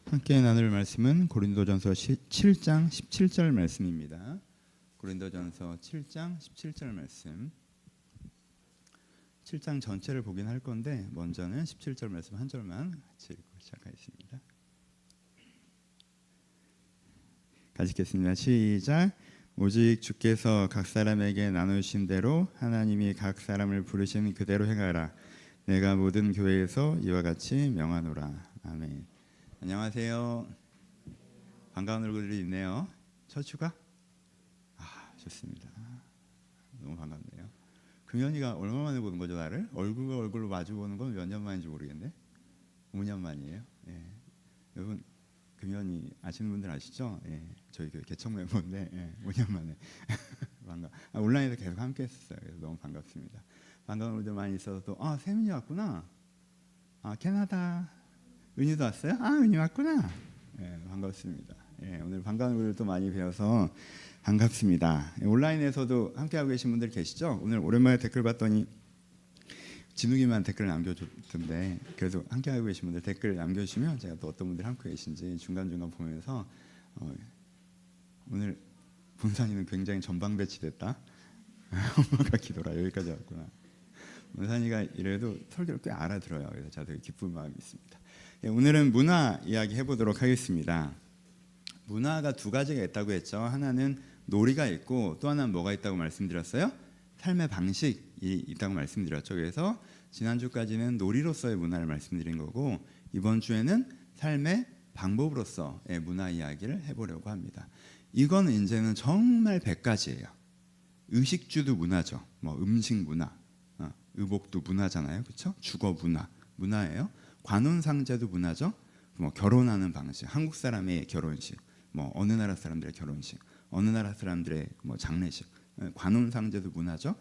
함께 나눌 말씀은 고린도전서 7장 17절 말씀입니다. 고린도전서 7장 17절 말씀. 7장 전체를 보긴 할 건데 먼저는 17절 말씀 한 절만 같이 읽고 시작하겠습니다. 같이 읽겠습니다. 시작. 오직 주께서 각 사람에게 나누신 대로 하나님이 각 사람을 부르신 그대로 행하라. 내가 모든 교회에서 이와 같이 명하노라. 아멘. 안녕하세요. 반가운 얼굴들이 있네요. 처추가? 좋습니다. 너무 반갑네요. 금연이가 얼마 만에 보는 거죠, 나를? 얼굴과 얼굴로 마주 보는 건 몇 년 만인지 모르겠네. 5년 만이에요. 예. 여러분 금연이 아시는 분들 아시죠? 예. 저희 그 개척 멤버인데 5년 만에 반가. 온라인에서 계속 함께했었어요. 그래서 너무 반갑습니다. 반가운 분들 많이 있어서 또 세민이 왔구나. 캐나다. 은희도 왔어요? 은희 왔구나. 예, 반갑습니다. 예, 오늘 반가운 분들 또 많이 배워서 반갑습니다. 온라인에서도 함께하고 계신 분들 계시죠? 오늘 오랜만에 댓글 봤더니 진욱이만 댓글 남겨줬던데 그래도 함께하고 계신 분들 댓글 남겨주시면 제가 또 어떤 분들 함께 계신지 중간중간 보면서 오늘 본산이는 굉장히 전방 배치됐다. 엄마가 기도라 여기까지 왔구나. 본산이가 이래도 설교를 꽤 알아들어요. 그래서 제가 되게 기쁜 마음이 있습니다. 오늘은 문화 이야기 해보도록 하겠습니다. 문화가 두 가지가 있다고 했죠. 하나는 놀이가 있고 또 하나는 뭐가 있다고 말씀드렸어요? 삶의 방식이 있다고 말씀드렸죠. 그래서 지난주까지는 놀이로서의 문화를 말씀드린 거고 이번 주에는 삶의 방법으로서의 문화 이야기를 해보려고 합니다. 이건 이제는 정말 100가지예요. 의식주도 문화죠. 음식 문화, 의복도 문화잖아요. 그렇죠? 주거 문화예요. 관혼상제도 문화죠. 결혼하는 방식, 한국 사람의 결혼식, 어느 나라 사람들의 결혼식, 어느 나라 사람들의 장례식, 관혼상제도 문화죠.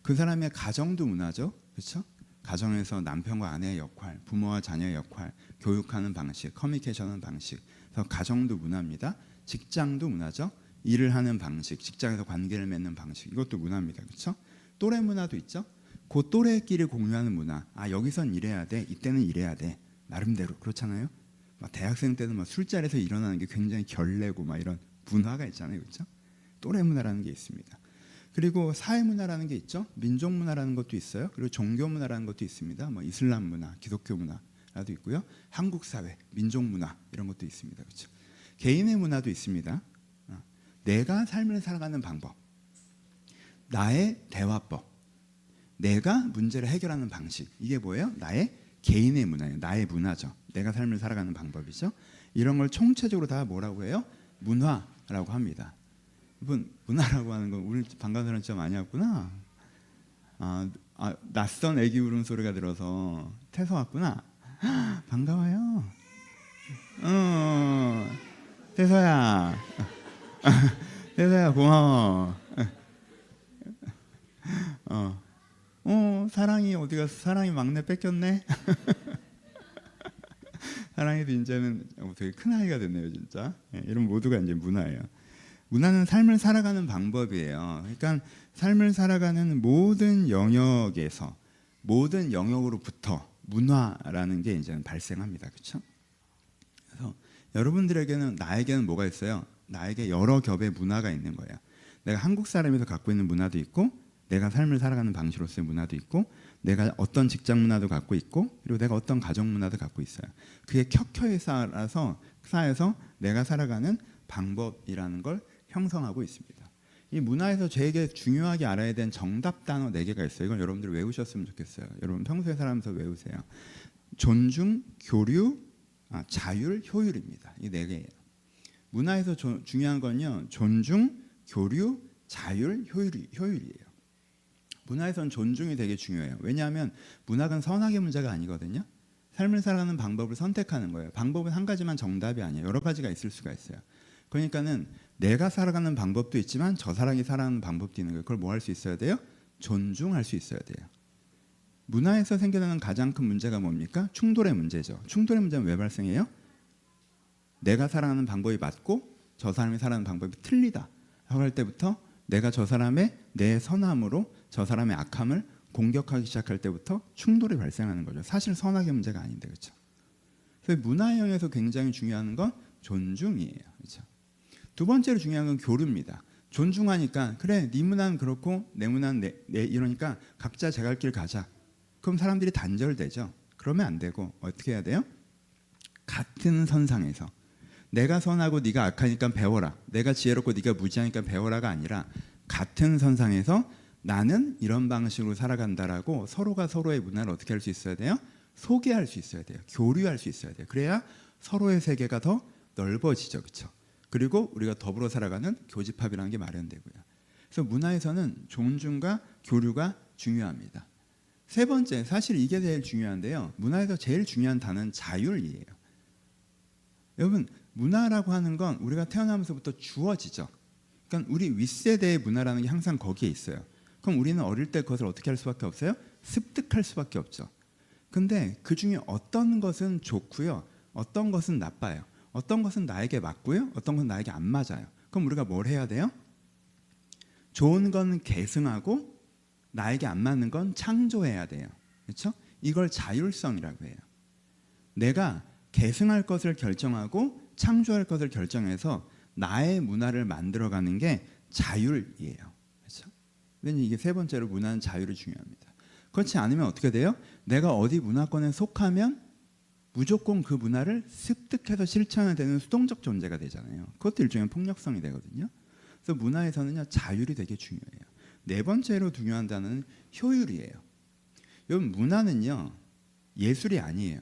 그 사람의 가정도 문화죠. 그렇죠? 가정에서 남편과 아내의 역할, 부모와 자녀의 역할, 교육하는 방식, 커뮤니케이션하는 방식, 그래서 가정도 문화입니다. 직장도 문화죠. 일을 하는 방식, 직장에서 관계를 맺는 방식, 이것도 문화입니다. 그렇죠? 또래 문화도 있죠. 그 또래끼리 공유하는 문화. 여기선 이래야 돼. 이때는 이래야 돼. 나름대로 그렇잖아요. 대학생 때는 술자리에서 일어나는 게 굉장히 결례고 이런 문화가 있잖아요. 그렇죠? 또래 문화라는 게 있습니다. 그리고 사회 문화라는 게 있죠. 민족 문화라는 것도 있어요. 그리고 종교 문화라는 것도 있습니다. 이슬람 문화, 기독교 문화라도 있고요. 한국 사회, 민족 문화 이런 것도 있습니다. 그렇죠? 개인의 문화도 있습니다. 내가 삶을 살아가는 방법, 나의 대화법, 내가 문제를 해결하는 방식, 이게 뭐예요? 나의 개인의 문화예요. 나의 문화죠. 내가 삶을 살아가는 방법이죠. 이런 걸 총체적으로 다 뭐라고 해요? 문화라고 합니다. 여러분, 문화라고 하는 건 우리 반가운 사람 진짜 많이 왔구나. 낯선 애기 울음소리가 들어서 태서 왔구나. 반가워요. 태서야. 태서야 고마워. 사랑이 어디 갔어? 사랑이 막내 뺏겼네. 사랑이도 이제는 되게 큰 아이가 됐네요, 진짜. 이런 모두가 이제 문화예요. 문화는 삶을 살아가는 방법이에요. 그러니까 삶을 살아가는 모든 영역에서 모든 영역으로부터 문화라는 게 이제는 발생합니다, 그렇죠? 그래서 여러분들에게는 나에게는 뭐가 있어요? 나에게 여러 겹의 문화가 있는 거예요. 내가 한국 사람에서 갖고 있는 문화도 있고. 내가 삶을 살아가는 방식으로서의 문화도 있고 내가 어떤 직장 문화도 갖고 있고 그리고 내가 어떤 가정 문화도 갖고 있어요. 그게 켜켜이 쌓아서 내가 살아가는 방법이라는 걸 형성하고 있습니다. 이 문화에서 제게 중요하게 알아야 되는 정답 단어 4개가 있어요. 이건 여러분들 외우셨으면 좋겠어요. 여러분 평소에 살아가면서 외우세요. 존중, 교류, 자율, 효율입니다. 이 4개예요. 문화에서 중요한 건요. 존중, 교류, 자율, 효율이에요. 문화에서는 존중이 되게 중요해요. 왜냐하면 문학은 선악의 문제가 아니거든요. 삶을 살아가는 방법을 선택하는 거예요. 방법은 한 가지만 정답이 아니에요. 여러 가지가 있을 수가 있어요. 그러니까는 내가 살아가는 방법도 있지만 저 사람이 살아가는 방법도 있는 거예요. 그걸 뭐 할 수 있어야 돼요? 존중할 수 있어야 돼요. 문화에서 생겨나는 가장 큰 문제가 뭡니까? 충돌의 문제죠. 충돌의 문제는 왜 발생해요? 내가 살아가는 방법이 맞고 저 사람이 살아가는 방법이 틀리다 하고 할 때부터 내가 저 사람의 내 선함으로 저 사람의 악함을 공격하기 시작할 때부터 충돌이 발생하는 거죠. 사실 선악의 문제가 아닌데, 그렇죠? 그래서 문화형에서 굉장히 중요한 건 존중이에요. 그렇죠? 두 번째로 중요한 건 교류입니다. 존중하니까 그래 네 문화는 그렇고 내 문화는 내 이러니까 각자 제 갈 길 가자. 그럼 사람들이 단절되죠. 그러면 안 되고 어떻게 해야 돼요? 같은 선상에서 내가 선하고 네가 악하니까 배워라. 내가 지혜롭고 네가 무지하니까 배워라가 아니라 같은 선상에서 나는 이런 방식으로 살아간다라고 서로가 서로의 문화를 어떻게 할 수 있어야 돼요? 소개할 수 있어야 돼요. 교류할 수 있어야 돼요. 그래야 서로의 세계가 더 넓어지죠. 그렇죠? 그리고 우리가 더불어 살아가는 교집합이라는 게 마련되고요. 그래서 문화에서는 존중과 교류가 중요합니다. 세 번째, 사실 이게 제일 중요한데요. 문화에서 제일 중요한 단어는 자율이에요. 여러분, 문화라고 하는 건 우리가 태어나면서부터 주어지죠. 그러니까 우리 윗세대의 문화라는 게 항상 거기에 있어요. 그럼 우리는 어릴 때 그것을 어떻게 할 수밖에 없어요? 습득할 수밖에 없죠. 근데 그 중에 어떤 것은 좋고요, 어떤 것은 나빠요. 어떤 것은 나에게 맞고요, 어떤 것은 나에게 안 맞아요. 그럼 우리가 뭘 해야 돼요? 좋은 건 계승하고 나에게 안 맞는 건 창조해야 돼요. 그렇죠? 이걸 자율성이라고 해요. 내가 계승할 것을 결정하고 창조할 것을 결정해서 나의 문화를 만들어가는 게 자율이에요. 그렇죠? 근데 이게 세 번째로 문화는 자율이 중요합니다. 그렇지 않으면 어떻게 돼요? 내가 어디 문화권에 속하면 무조건 그 문화를 습득해서 실천해야 되는 수동적 존재가 되잖아요. 그것도 일종의 폭력성이 되거든요. 그래서 문화에서는요, 자율이 되게 중요해요. 네 번째로 중요한 단어는 효율이에요. 여러분, 문화는요, 예술이 아니에요.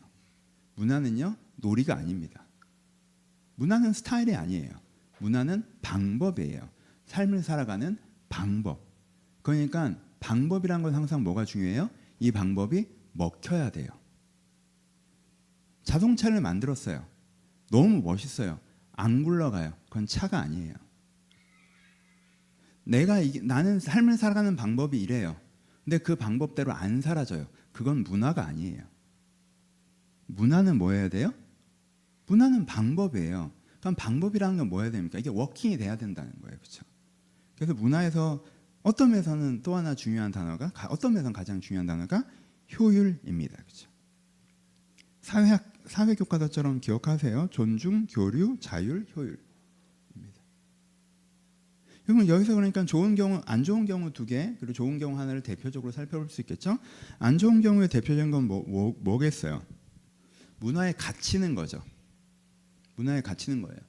문화는요, 놀이가 아닙니다. 문화는 스타일이 아니에요. 문화는 방법이에요. 삶을 살아가는 방법. 그러니까 방법이란 건 항상 뭐가 중요해요? 이 방법이 먹혀야 돼요. 자동차를 만들었어요. 너무 멋있어요. 안 굴러가요. 그건 차가 아니에요. 나는 삶을 살아가는 방법이 이래요. 근데 그 방법대로 안 사라져요. 그건 문화가 아니에요. 문화는 뭐 해야 돼요? 문화는 방법이에요. 그럼 방법이라는 건 뭐 해야 됩니까? 이게 워킹이 돼야 된다는 거예요. 그렇죠? 그래서 문화에서 어떤 면에서는 또 하나 중요한 단어가, 어떤 면에서는 가장 중요한 단어가 효율입니다. 그렇죠? 사회 교과서처럼 기억하세요. 존중, 교류, 자율, 효율입니다. 여러분, 여기서 그러니까 좋은 경우, 안 좋은 경우 두 개, 그리고 좋은 경우 하나를 대표적으로 살펴볼 수 있겠죠. 안 좋은 경우의 대표적인 건 뭐겠어요? 문화에 갇히는 거죠. 문화에 갇히는 거예요.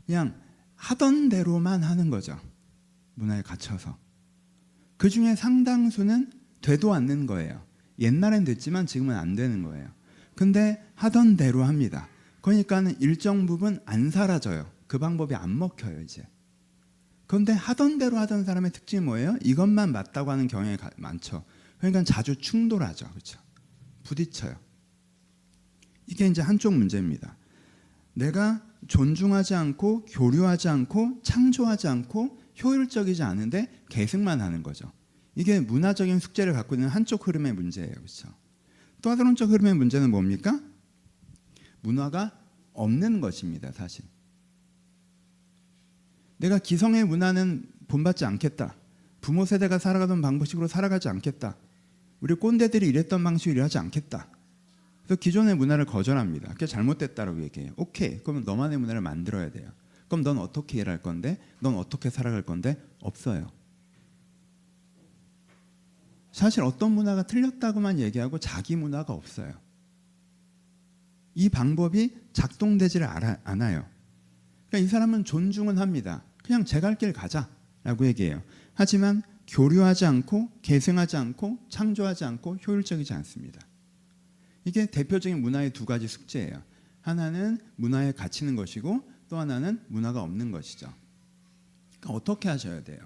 그냥 하던 대로만 하는 거죠. 문화에 갇혀서. 그 중에 상당수는 되도 않는 거예요. 옛날엔 됐지만 지금은 안 되는 거예요. 근데 하던 대로 합니다. 그러니까는 일정 부분 안 사라져요. 그 방법이 안 먹혀요, 이제. 그런데 하던 대로 하던 사람의 특징이 뭐예요? 이것만 맞다고 하는 경향이 많죠. 그러니까 자주 충돌하죠. 그렇죠? 부딪혀요. 이게 이제 한쪽 문제입니다. 내가 존중하지 않고 교류하지 않고 창조하지 않고 효율적이지 않은데 계승만 하는 거죠. 이게 문화적인 숙제를 갖고 있는 한쪽 흐름의 문제예요. 그렇죠? 또 다른 쪽 흐름의 문제는 뭡니까? 문화가 없는 것입니다. 사실. 내가 기성의 문화는 본받지 않겠다. 부모 세대가 살아가던 방식으로 살아가지 않겠다. 우리 꼰대들이 이랬던 방식으로 일하지 않겠다. 그래서 기존의 문화를 거절합니다. 그게 잘못됐다라고 얘기해요. 오케이, 그러면 너만의 문화를 만들어야 돼요. 그럼 넌 어떻게 일할 건데? 넌 어떻게 살아갈 건데? 없어요. 사실 어떤 문화가 틀렸다고만 얘기하고 자기 문화가 없어요. 이 방법이 작동되지를 않아요. 그러니까 이 사람은 존중은 합니다. 그냥 제 갈 길 가자라고 얘기해요. 하지만 교류하지 않고 계승하지 않고 창조하지 않고 효율적이지 않습니다. 이게 대표적인 문화의 두 가지 숙제예요. 하나는 문화에 갇히는 것이고 또 하나는 문화가 없는 것이죠. 그러니까 어떻게 하셔야 돼요?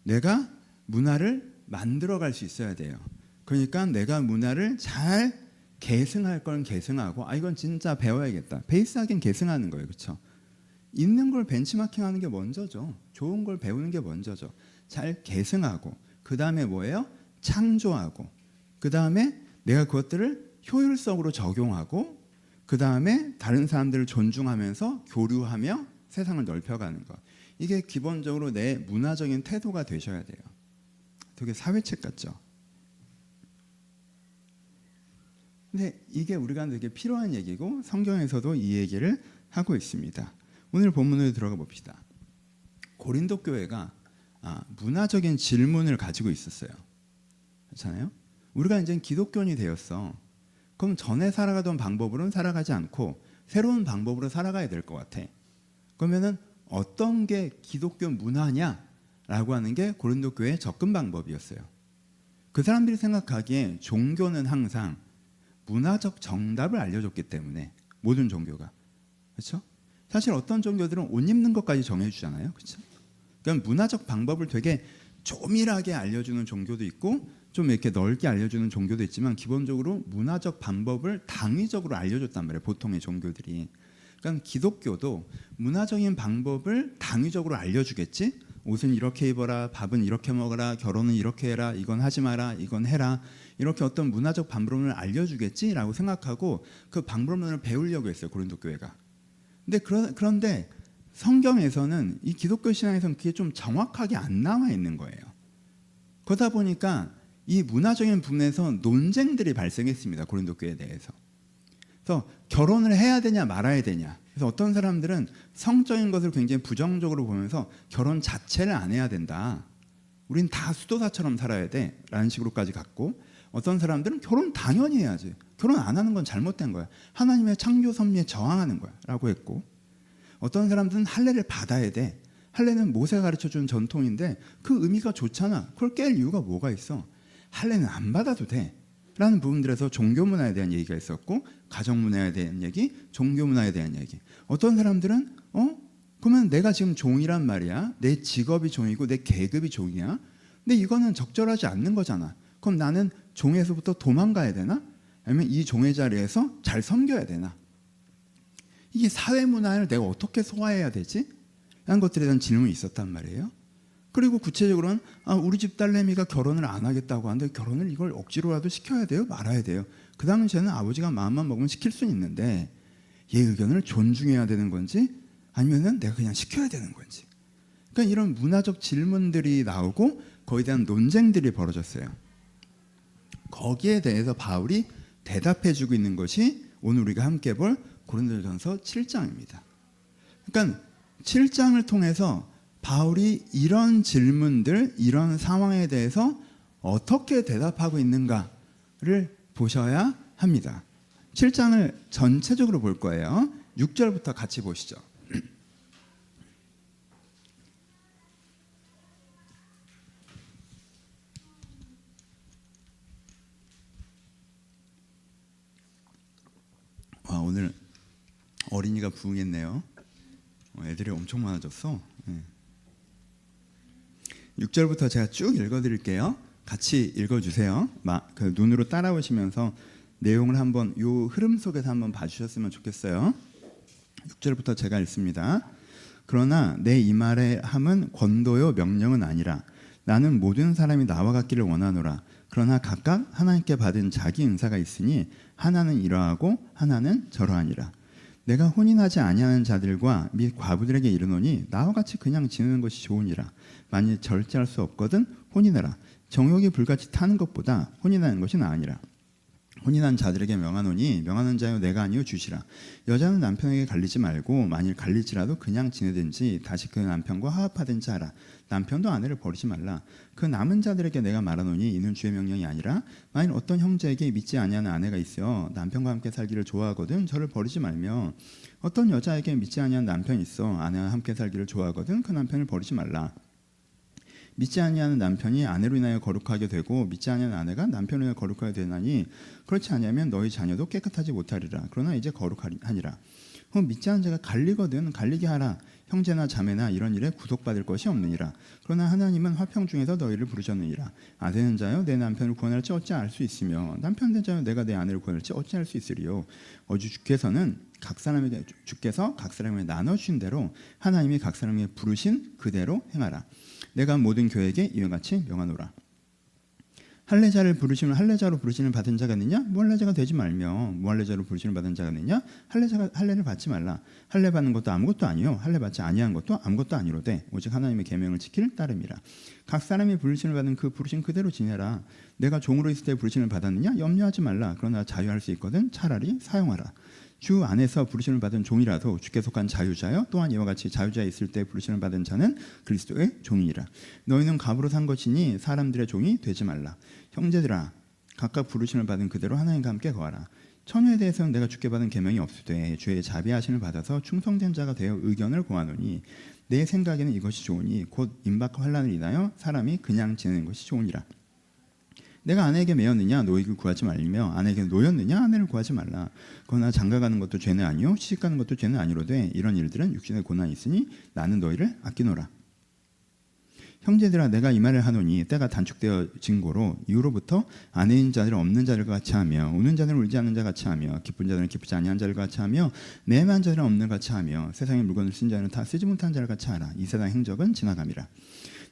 내가 문화를 만들어갈 수 있어야 돼요. 그러니까 내가 문화를 잘 계승할 건 계승하고, 이건 진짜 배워야겠다. 베이스하긴 계승하는 거예요. 그렇죠? 있는 걸 벤치마킹하는 게 먼저죠. 좋은 걸 배우는 게 먼저죠. 잘 계승하고, 그 다음에 뭐예요? 창조하고, 그 다음에 내가 그것들을 효율성으로 적용하고, 그 다음에 다른 사람들을 존중하면서 교류하며 세상을 넓혀가는 것. 이게 기본적으로 내 문화적인 태도가 되셔야 돼요. 되게 사회책 같죠? 근데 이게 우리가 되게 필요한 얘기고 성경에서도 이 얘기를 하고 있습니다. 오늘 본문으로 들어가 봅시다. 고린도 교회가 문화적인 질문을 가지고 있었어요. 그렇잖아요? 우리가 이제 기독교인이 되었어. 그럼 전에 살아가던 방법으로는 살아가지 않고 새로운 방법으로 살아가야 될 것 같아. 그러면은 어떤 게 기독교 문화냐라고 하는 게 고린도 교회의 접근 방법이었어요. 그 사람들이 생각하기에 종교는 항상 문화적 정답을 알려줬기 때문에 모든 종교가 그렇죠? 사실 어떤 종교들은 옷 입는 것까지 정해주잖아요, 그렇죠? 그러니까 문화적 방법을 되게 조밀하게 알려주는 종교도 있고 좀 이렇게 넓게 알려주는 종교도 있지만 기본적으로 문화적 방법을 당위적으로 알려줬단 말이에요, 보통의 종교들이. 그러니까 기독교도 문화적인 방법을 당위적으로 알려주겠지. 옷은 이렇게 입어라, 밥은 이렇게 먹어라, 결혼은 이렇게 해라, 이건 하지 마라, 이건 해라, 이렇게 어떤 문화적 방법론을 알려주겠지라고 생각하고 그 방법론을 배우려고 했어요, 고린도 교회가. 근데 그런데 성경에서는 이 기독교 신앙에서는 그게 좀 정확하게 안 나와 있는 거예요. 그러다 보니까 이 문화적인 부분에서 논쟁들이 발생했습니다, 고린도 교회에 대해서. 그래서 결혼을 해야 되냐 말아야 되냐. 그래서 어떤 사람들은 성적인 것을 굉장히 부정적으로 보면서 결혼 자체를 안 해야 된다. 우린 다 수도사처럼 살아야 돼. 라는 식으로까지 갔고, 어떤 사람들은 결혼 당연히 해야지. 결혼 안 하는 건 잘못된 거야. 하나님의 창조 섭리에 저항하는 거야. 라고 했고, 어떤 사람들은 할례를 받아야 돼. 할례는 모세가 가르쳐준 전통인데 그 의미가 좋잖아. 그걸 깰 이유가 뭐가 있어. 할례는 안 받아도 돼. 라는 부분들에서 종교 문화에 대한 얘기가 있었고, 가정 문화에 대한 얘기, 종교 문화에 대한 얘기. 어떤 사람들은 그러면 내가 지금 종이란 말이야. 내 직업이 종이고 내 계급이 종이야. 근데 이거는 적절하지 않는 거잖아. 그럼 나는 종에서부터 도망가야 되나? 아니면 이 종의 자리에서 잘 섬겨야 되나? 이게 사회 문화를 내가 어떻게 소화해야 되지? 라는 것들에 대한 질문이 있었단 말이에요. 그리고 구체적으로는 우리 집 딸내미가 결혼을 안 하겠다고 하는데 결혼을 이걸 억지로라도 시켜야 돼요? 말아야 돼요? 그 당시에는 아버지가 마음만 먹으면 시킬 수는 있는데 얘 의견을 존중해야 되는 건지 아니면은 내가 그냥 시켜야 되는 건지. 그러니까 이런 문화적 질문들이 나오고 거기에 대한 논쟁들이 벌어졌어요. 거기에 대해서 바울이 대답해주고 있는 것이 오늘 우리가 함께 볼 고린도전서 7장입니다. 그러니까 7장을 통해서 바울이 이런 질문들, 이런 상황에 대해서 어떻게 대답하고 있는가를 보셔야 합니다. 7장을 전체적으로 볼 거예요. 6절부터 같이 보시죠. 오늘 어린이가 부응했네요. 애들이 엄청 많아졌어. 6절부터 제가 쭉 읽어드릴게요. 같이 읽어주세요. 그 눈으로 따라오시면서 내용을 한번 요 흐름 속에서 한번 봐주셨으면 좋겠어요. 6절부터 제가 읽습니다. 그러나 내 이 말의 함은 권도요 명령은 아니라 나는 모든 사람이 나와 같기를 원하노라. 그러나 각각 하나님께 받은 자기 은사가 있으니 하나는 이러하고 하나는 저러하니라. 내가 혼인하지 아니하는 자들과 및 과부들에게 이르노니 나와 같이 그냥 지내는 것이 좋으니라. 만일 절제할 수 없거든 혼인하라. 정욕이 불같이 타는 것보다 혼인하는 것이 나으니라. 혼인한 자들에게 명하노니 명하는 자여 내가 아니요 주시라. 여자는 남편에게 갈리지 말고 만일 갈릴지라도 그냥 지내든지 다시 그 남편과 화합하든지 하라. 남편도 아내를 버리지 말라. 그 남은 자들에게 내가 말하노니 이는 주의 명령이 아니라 만일 어떤 형제에게 믿지 아니하는 아내가 있어 남편과 함께 살기를 좋아하거든 저를 버리지 말며 어떤 여자에게 믿지 아니하는 남편이 있어 아내와 함께 살기를 좋아하거든 그 남편을 버리지 말라. 믿지 아니하는 남편이 아내로 인하여 거룩하게 되고 믿지 아니하는 아내가 남편으로 인하여 거룩하게 되나니 그렇지 아니하면 너희 자녀도 깨끗하지 못하리라. 그러나 이제 거룩하니라. 그럼 믿지 않은 자가 갈리거든 갈리게 하라. 형제나 자매나 이런 일에 구속받을 것이 없느니라. 그러나 하나님은 화평 중에서 너희를 부르셨느니라. 아되는 자여 내 남편을 구원할지 어찌 알 수 있으며 남편 된 자여 내가 내 아내를 구원할지 어찌 알 수 있으리요. 주께서 각 사람에게 나눠주신 대로 하나님이 각 사람에게 부르신 그대로 행하라. 내가 모든 교회에게 이와 같이 명하노라. 할례자를 부르시면 할례자로 부르시는 받은 자가 있느냐? 무할례자가 되지 말며 무할례자로 부르시는 받은 자가 있느냐? 할례를 받지 말라. 할례 받는 것도 아무것도 아니요 할례 받지 아니한 것도 아무것도 아니로되 오직 하나님의 계명을 지킬 따름이라. 각 사람이 부르심을 받은 그 부르심 그대로 지내라. 내가 종으로 있을 때 부르심을 받았느냐? 염려하지 말라. 그러나 자유할 수 있거든 차라리 사용하라. 주 안에서 부르심을 받은 종이라도 주께 속한 자유자여 또한 이와 같이 자유자에 있을 때 부르심을 받은 자는 그리스도의 종이니라. 너희는 갑으로 산 것이니 사람들의 종이 되지 말라. 형제들아 각각 부르심을 받은 그대로 하나님과 함께 거하라. 처녀에 대해서는 내가 주께 받은 계명이 없으되 주의 자비하심을 받아서 충성된 자가 되어 의견을 고하노니 내 생각에는 이것이 좋으니 곧 임박한 환난을 인하여 사람이 그냥 지내는 것이 좋으니라. 내가 아내에게 매였느냐 노익을 구하지 말며 아내에게 노였느냐 아내를 구하지 말라. 그러나 장가가는 것도 죄는 아니요 시집가는 것도 죄는 아니로되 이런 일들은 육신의 고난이 있으니 나는 너희를 아끼노라. 형제들아 내가 이 말을 하노니 때가 단축되어진 고로 이후로부터 아내인 자들은 없는 자들과 같이 하며 우는 자들은 울지 않는 자 같이 하며 기쁜 자들은 기쁘지 아니한 자들과 같이 하며 매매한 자들은 없는 같이 하며 세상의 물건을 쓴 자는 다 쓰지 못한 자를 같이 하라. 이 세상 행적은 지나감이라.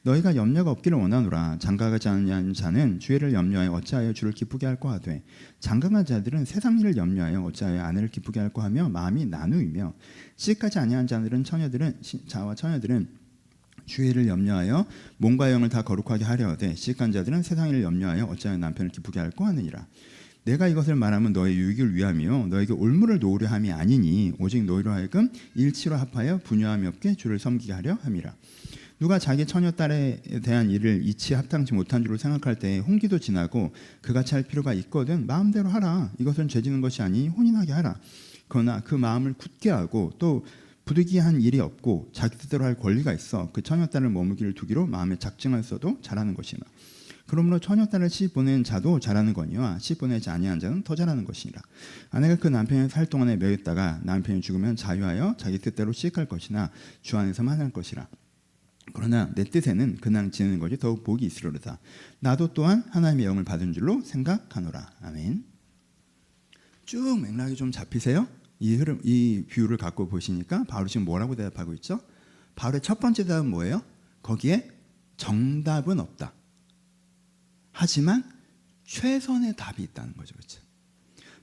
너희가 염려가 없기를 원하노라. 장가가지 않는 자는 주애를 염려하여 어찌하여 주를 기쁘게 할까 하되 장가간 자들은 세상 일을 염려하여 어찌하여 아내를 기쁘게 할까 하며 마음이 나누이며 시집가지 아니한 자들은 자와 처녀들은 주애를 염려하여 몸과 영을 다 거룩하게 하려 하되 시집간 자들은 세상 일을 염려하여 어찌하여 남편을 기쁘게 할까 하느니라. 내가 이것을 말하면 너의 유익을 위하며 너에게 올무를 놓으려 함이 아니니 오직 너희로 하여금 일치로 합하여 분유함이 없게 주를 섬기게 하려 함이라. 누가 자기 처녀 딸에 대한 일을 이치 합당치 못한 줄로 생각할 때 홍기도 지나고 그같이 할 필요가 있거든 마음대로 하라. 이것은 죄지는 것이 아니 혼인하게 하라. 그러나 그 마음을 굳게 하고 또 부득이한 일이 없고 자기 뜻대로 할 권리가 있어 그 처녀 딸을 머무기를 두기로 마음에 작정하였어도 잘하는 것이나 그러므로 처녀 딸을 시집 보낸 자도 잘하는 거니와 시집 보내지 아니한 자는 더 잘하는 것이니라. 아내가 그 남편이 살 동안에 매였다가 남편이 죽으면 자유하여 자기 뜻대로 시집갈 것이나 주 안에서만 할 것이라. 그러나 내 뜻에는 그냥 지내는 것이 더욱 복이 있으리로다. 나도 또한 하나님의 영을 받은 줄로 생각하노라. 아멘. 쭉 맥락이 좀 잡히세요? 이 비유를 갖고 보시니까 바울이 지금 뭐라고 대답하고 있죠? 바울의 첫 번째 대답은 뭐예요? 거기에 정답은 없다. 하지만 최선의 답이 있다는 거죠. 그렇죠?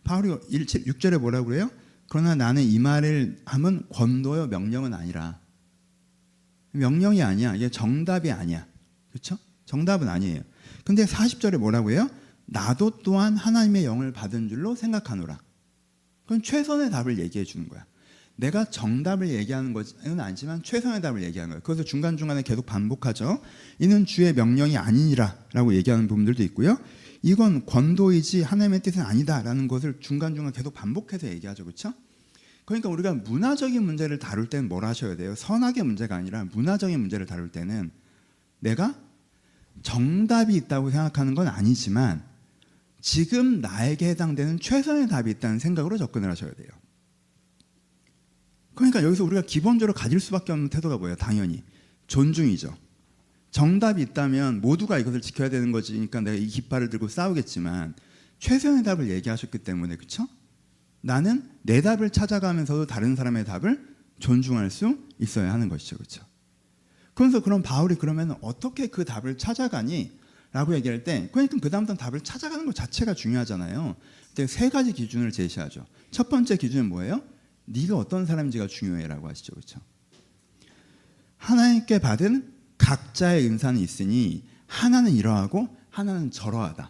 바울이 6절에 뭐라고 그래요? 그러나 나는 이 말을 하면 권도요 명령은 아니라. 명령이 아니야. 이게 정답이 아니야. 그렇죠? 정답은 아니에요. 근데 40절에 뭐라고 해요? 나도 또한 하나님의 영을 받은 줄로 생각하노라. 그건 최선의 답을 얘기해 주는 거야. 내가 정답을 얘기하는 것은 아니지만 최선의 답을 얘기하는 거예요. 그래서 중간중간에 계속 반복하죠. 이는 주의 명령이 아니니라 라고 얘기하는 부분들도 있고요. 이건 권도이지 하나님의 뜻은 아니다 라는 것을 중간중간 계속 반복해서 얘기하죠. 그렇죠? 그러니까 우리가 문화적인 문제를 다룰 때는 뭘 하셔야 돼요? 선악의 문제가 아니라 문화적인 문제를 다룰 때는 내가 정답이 있다고 생각하는 건 아니지만 지금 나에게 해당되는 최선의 답이 있다는 생각으로 접근을 하셔야 돼요. 그러니까 여기서 우리가 기본적으로 가질 수밖에 없는 태도가 뭐예요? 당연히 존중이죠. 정답이 있다면 모두가 이것을 지켜야 되는 거지니까 내가 이 깃발을 들고 싸우겠지만 최선의 답을 얘기하셨기 때문에 그렇죠? 나는 내 답을 찾아가면서도 다른 사람의 답을 존중할 수 있어야 하는 것이죠. 그렇죠? 그래서 그럼 바울이 그러면 어떻게 그 답을 찾아가니? 라고 얘기할 때 그러니까 그 다음부터는 답을 찾아가는 것 자체가 중요하잖아요. 근데 세 가지 기준을 제시하죠. 첫 번째 기준은 뭐예요? 네가 어떤 사람인지가 중요해 라고 하시죠. 그렇죠? 하나님께 받은 각자의 은사는 있으니 하나는 이러하고 하나는 저러하다.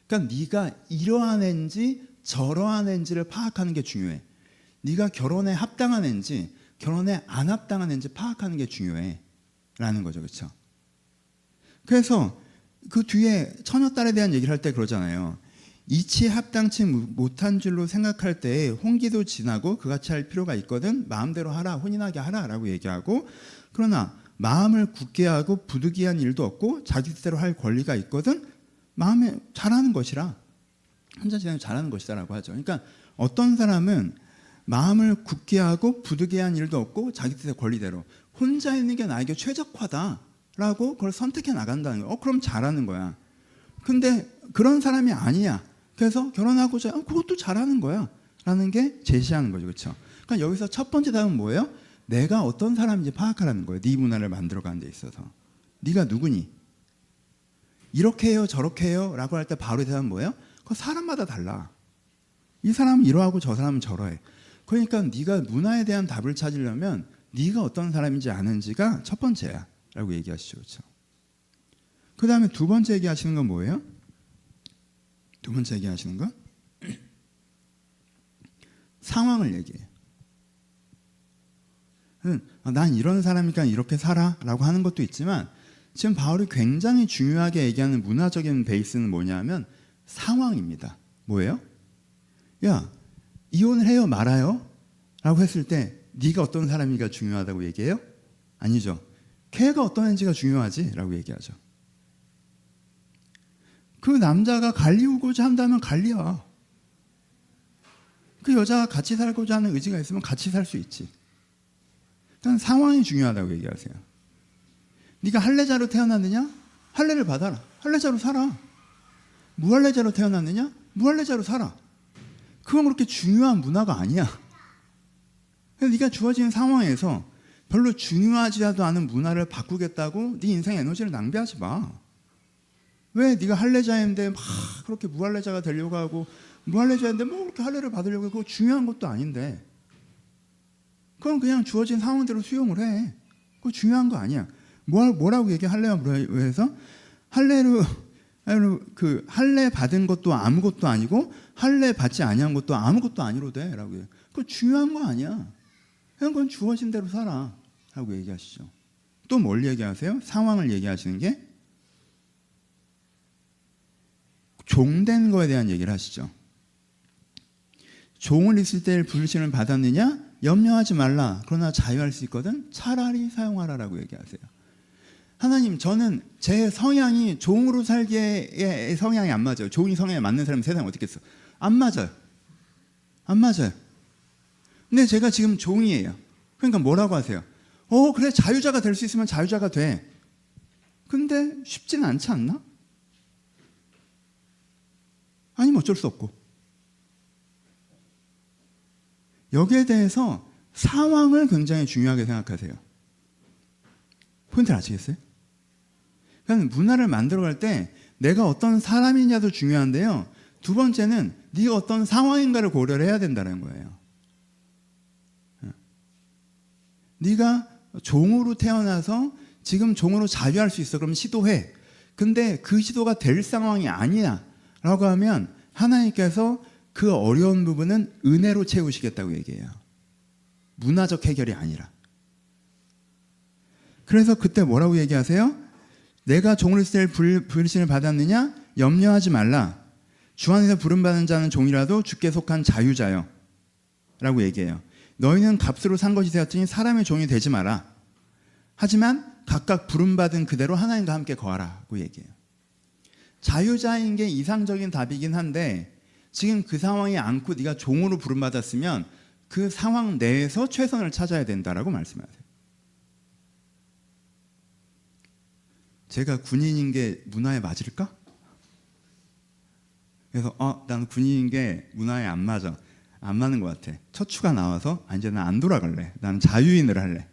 그러니까 네가 이러한 애인지 저러한 애인지를 파악하는 게 중요해. 네가 결혼에 합당한 애인지 결혼에 안 합당한 애인지 파악하는 게 중요해 라는 거죠. 그렇죠? 그래서 그 뒤에 처녀딸에 대한 얘기를 할 때 그러잖아요. 이치에 합당치 못한 줄로 생각할 때 홍기도 지나고 그같이 할 필요가 있거든 마음대로 하라 혼인하게 하라 라고 얘기하고 그러나 마음을 굳게 하고 부득이한 일도 없고 자기 뜻대로 할 권리가 있거든 마음에 잘하는 것이라 혼자 지내면 잘하는 것이다 라고 하죠. 그러니까 어떤 사람은 마음을 굳게 하고 부득이한 일도 없고 자기 뜻의 권리대로 혼자 있는 게 나에게 최적화다 라고 그걸 선택해 나간다는 거야. 그럼 잘하는 거야. 근데 그런 사람이 아니야. 그래서 결혼하고자 그것도 잘하는 거야 라는 게 제시하는 거죠. 그렇죠? 그러니까 여기서 첫 번째 답은 뭐예요? 내가 어떤 사람인지 파악하라는 거예요. 네 문화를 만들어가는 데 있어서 네가 누구니? 이렇게 해요 저렇게 해요 라고 할 때 바로 대답은 뭐예요? 그거 사람마다 달라. 이 사람은 이러하고 저 사람은 저러해. 그러니까 네가 문화에 대한 답을 찾으려면 네가 어떤 사람인지 아는지가 첫 번째야 라고 얘기하시죠. 그렇죠? 그 다음에 두 번째 얘기하시는 건 뭐예요? 두 번째 얘기하시는 건 상황을 얘기해요. 난 이런 사람이니까 이렇게 살아 라고 하는 것도 있지만 지금 바울이 굉장히 중요하게 얘기하는 문화적인 베이스는 뭐냐면 상황입니다. 뭐예요? 야, 이혼을 해요 말아요? 라고 했을 때 네가 어떤 사람이가 중요하다고 얘기해요? 아니죠. 걔가 어떤 애인지가 중요하지 라고 얘기하죠. 그 남자가 갈리우고자 한다면 갈리야. 그 여자가 같이 살고자 하는 의지가 있으면 같이 살 수 있지. 일단 상황이 중요하다고 얘기하세요. 네가 할례자로 태어났느냐? 할례를 받아라. 할례자로 살아. 무할례자로 태어났느냐? 무할례자로 살아. 그건 그렇게 중요한 문화가 아니야. 네가 주어지는 상황에서 별로 중요하지도 않은 문화를 바꾸겠다고 네 인생 에너지를 낭비하지 마. 왜 네가 할례자인데 막 그렇게 무할례자가 되려고 하고 무할례자인데 뭐 그렇게 할례를 받으려고 하고 중요한 것도 아닌데 그건 그냥 주어진 상황대로 수용을 해. 그거 중요한 거 아니야. 뭐라고 얘기할래요? 해서 할례 받은 것도 아무것도 아니고 할례 받지 아니한 것도 아무것도 아니로돼라고 해요. 그거 중요한 거 아니야. 그냥 그건 주어진 대로 살아 라고 얘기하시죠. 또 뭘 얘기하세요? 상황을 얘기하시는 게 종된 거에 대한 얘기를 하시죠. 종을 있을 때 부르심을 받았느냐? 염려하지 말라. 그러나 자유할 수 있거든. 차라리 사용하라라고 얘기하세요. 하나님, 저는 제 성향이 종으로 살기의 성향이 안 맞아요. 종이 성향에 맞는 사람은 세상에 어디 있겠어? 안 맞아요. 안 맞아요. 근데 제가 지금 종이에요. 그러니까 뭐라고 하세요? 그래, 자유자가 될 수 있으면 자유자가 돼. 근데 쉽지는 않지 않나? 아니면 어쩔 수 없고. 여기에 대해서 상황을 굉장히 중요하게 생각하세요. 포인트를 아시겠어요? 그러니까 문화를 만들어갈 때 내가 어떤 사람이냐도 중요한데요. 두 번째는 네가 어떤 상황인가를 고려를 해야 된다는 거예요. 네가 종으로 태어나서 지금 종으로 자유할 수 있어. 그럼 시도해. 근데 그 시도가 될 상황이 아니야 라고 하면 하나님께서 그 어려운 부분은 은혜로 채우시겠다고 얘기해요. 문화적 해결이 아니라. 그래서 그때 뭐라고 얘기하세요? 내가 종으로 있을 때 부르심을 받았느냐? 염려하지 말라. 주 안에서 부름받은 자는 종이라도 주께 속한 자유자요 라고 얘기해요. 너희는 값으로 산 것이 되었으니 사람의 종이 되지 마라. 하지만 각각 부름받은 그대로 하나님과 함께 거하라고 얘기해요. 자유자인 게 이상적인 답이긴 한데 지금 그 상황이 않고 네가 종으로 부름받았으면 그 상황 내에서 최선을 찾아야 된다라고 말씀하세요. 제가 군인인 게 문화에 맞을까? 그래서 나는 군인인 게 문화에 안 맞아. 안 맞는 것 같아. 처추가 나와서 이제 난 안 돌아갈래. 나는 자유인을 할래.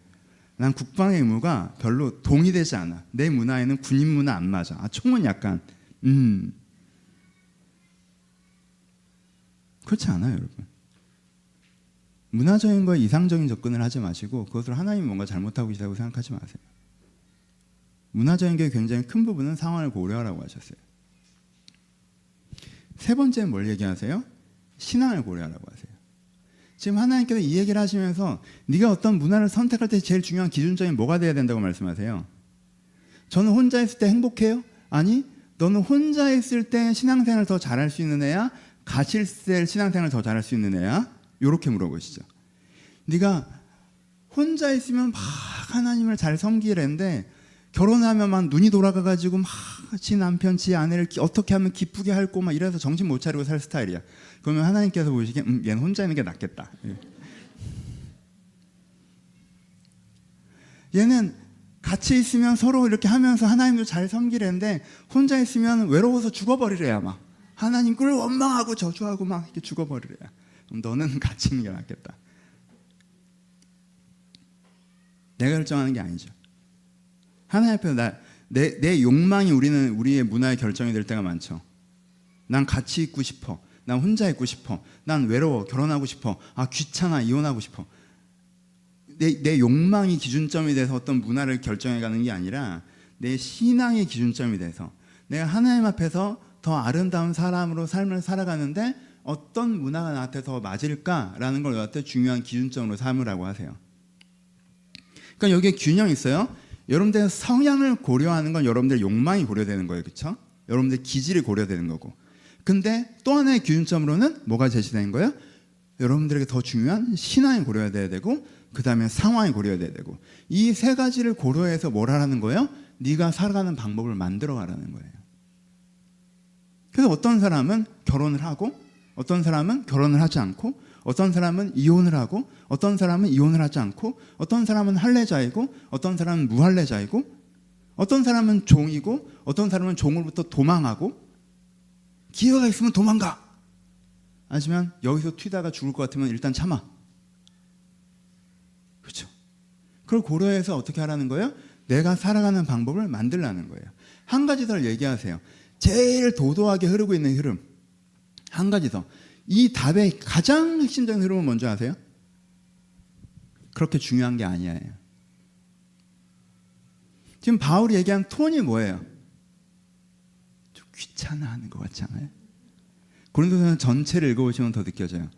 난 국방의 의무가 별로 동의되지 않아. 내 문화에는 군인 문화 안 맞아. 총은 약간 그렇지 않아요, 여러분. 문화적인 거에 이상적인 접근을 하지 마시고 그것으로 하나님이 뭔가 잘못하고 계시다고 생각하지 마세요. 문화적인 게 굉장히 큰 부분은 상황을 고려하라고 하셨어요. 세 번째는 뭘 얘기하세요? 신앙을 고려하라고 하세요. 지금 하나님께서 이 얘기를 하시면서 네가 어떤 문화를 선택할 때 제일 중요한 기준점이 뭐가 돼야 된다고 말씀하세요? 저는 혼자 있을 때 행복해요? 아니, 너는 혼자 있을 때 신앙생활을 더 잘할 수 있는 애야? 같이 있을 때 신앙생활을 더 잘할 수 있는 애야? 이렇게 물어보시죠. 네가 혼자 있으면 막 하나님을 잘 섬기려는데 결혼하면 막 눈이 돌아가가지고 막 지 남편, 지 아내를 어떻게 하면 기쁘게 할고 막 이래서 정신 못 차리고 살 스타일이야. 그러면 하나님께서 보시기에 얘는 혼자 있는 게 낫겠다. 얘는 같이 있으면 서로 이렇게 하면서 하나님도 잘 섬기려는데 혼자 있으면 외로워서 죽어버리래야 막. 하나님 꿀 원망하고 저주하고 막 이렇게 죽어버리래야. 그럼 너는 같이 있는 게 낫겠다. 내가 결정하는 게 아니죠. 하나님 앞에서 내 욕망이 우리의 문화의 결정이 될 때가 많죠. 난 같이 있고 싶어. 난 혼자 있고 싶어. 난 외로워. 결혼하고 싶어. 귀찮아. 이혼하고 싶어. 내 욕망이 기준점이 돼서 어떤 문화를 결정해가는 게 아니라 내 신앙의 기준점이 돼서 내가 하나님 앞에서 더 아름다운 사람으로 삶을 살아가는데 어떤 문화가 나한테 더 맞을까라는 걸 나한테 중요한 기준점으로 삼으라고 하세요. 그러니까 여기에 균형이 있어요. 여러분들의 성향을 고려하는 건 여러분들의 욕망이 고려되는 거예요. 그렇죠? 여러분들의 기질이 고려되는 거고. 근데 또 하나의 기준점으로는 뭐가 제시되는 거예요? 여러분들에게 더 중요한 신앙이 고려돼야 되고 그 다음에 상황이 고려돼야 되고 이 세 가지를 고려해서 뭘 하라는 거예요? 네가 살아가는 방법을 만들어 가라는 거예요. 그래서 어떤 사람은 결혼을 하고 어떤 사람은 결혼을 하지 않고 어떤 사람은 이혼을 하고 어떤 사람은 이혼을 하지 않고 어떤 사람은 할례자이고 어떤 사람은 무할례자이고 어떤 사람은 종이고 어떤 사람은 종으로부터 도망하고 기회가 있으면 도망가. 아니면 여기서 튀다가 죽을 것 같으면 일단 참아. 그렇죠? 그걸 고려해서 어떻게 하라는 거예요? 내가 살아가는 방법을 만들라는 거예요. 한 가지 더 얘기하세요. 제일 도도하게 흐르고 있는 흐름. 한 가지 더. 이 답의 가장 핵심적인 흐름은 뭔지 아세요? 그렇게 중요한 게 아니에요. 지금 바울이 얘기한 톤이 뭐예요? 좀 귀찮아하는 것 같지 않아요? 고린도서 전체를 읽어보시면 더 느껴져요.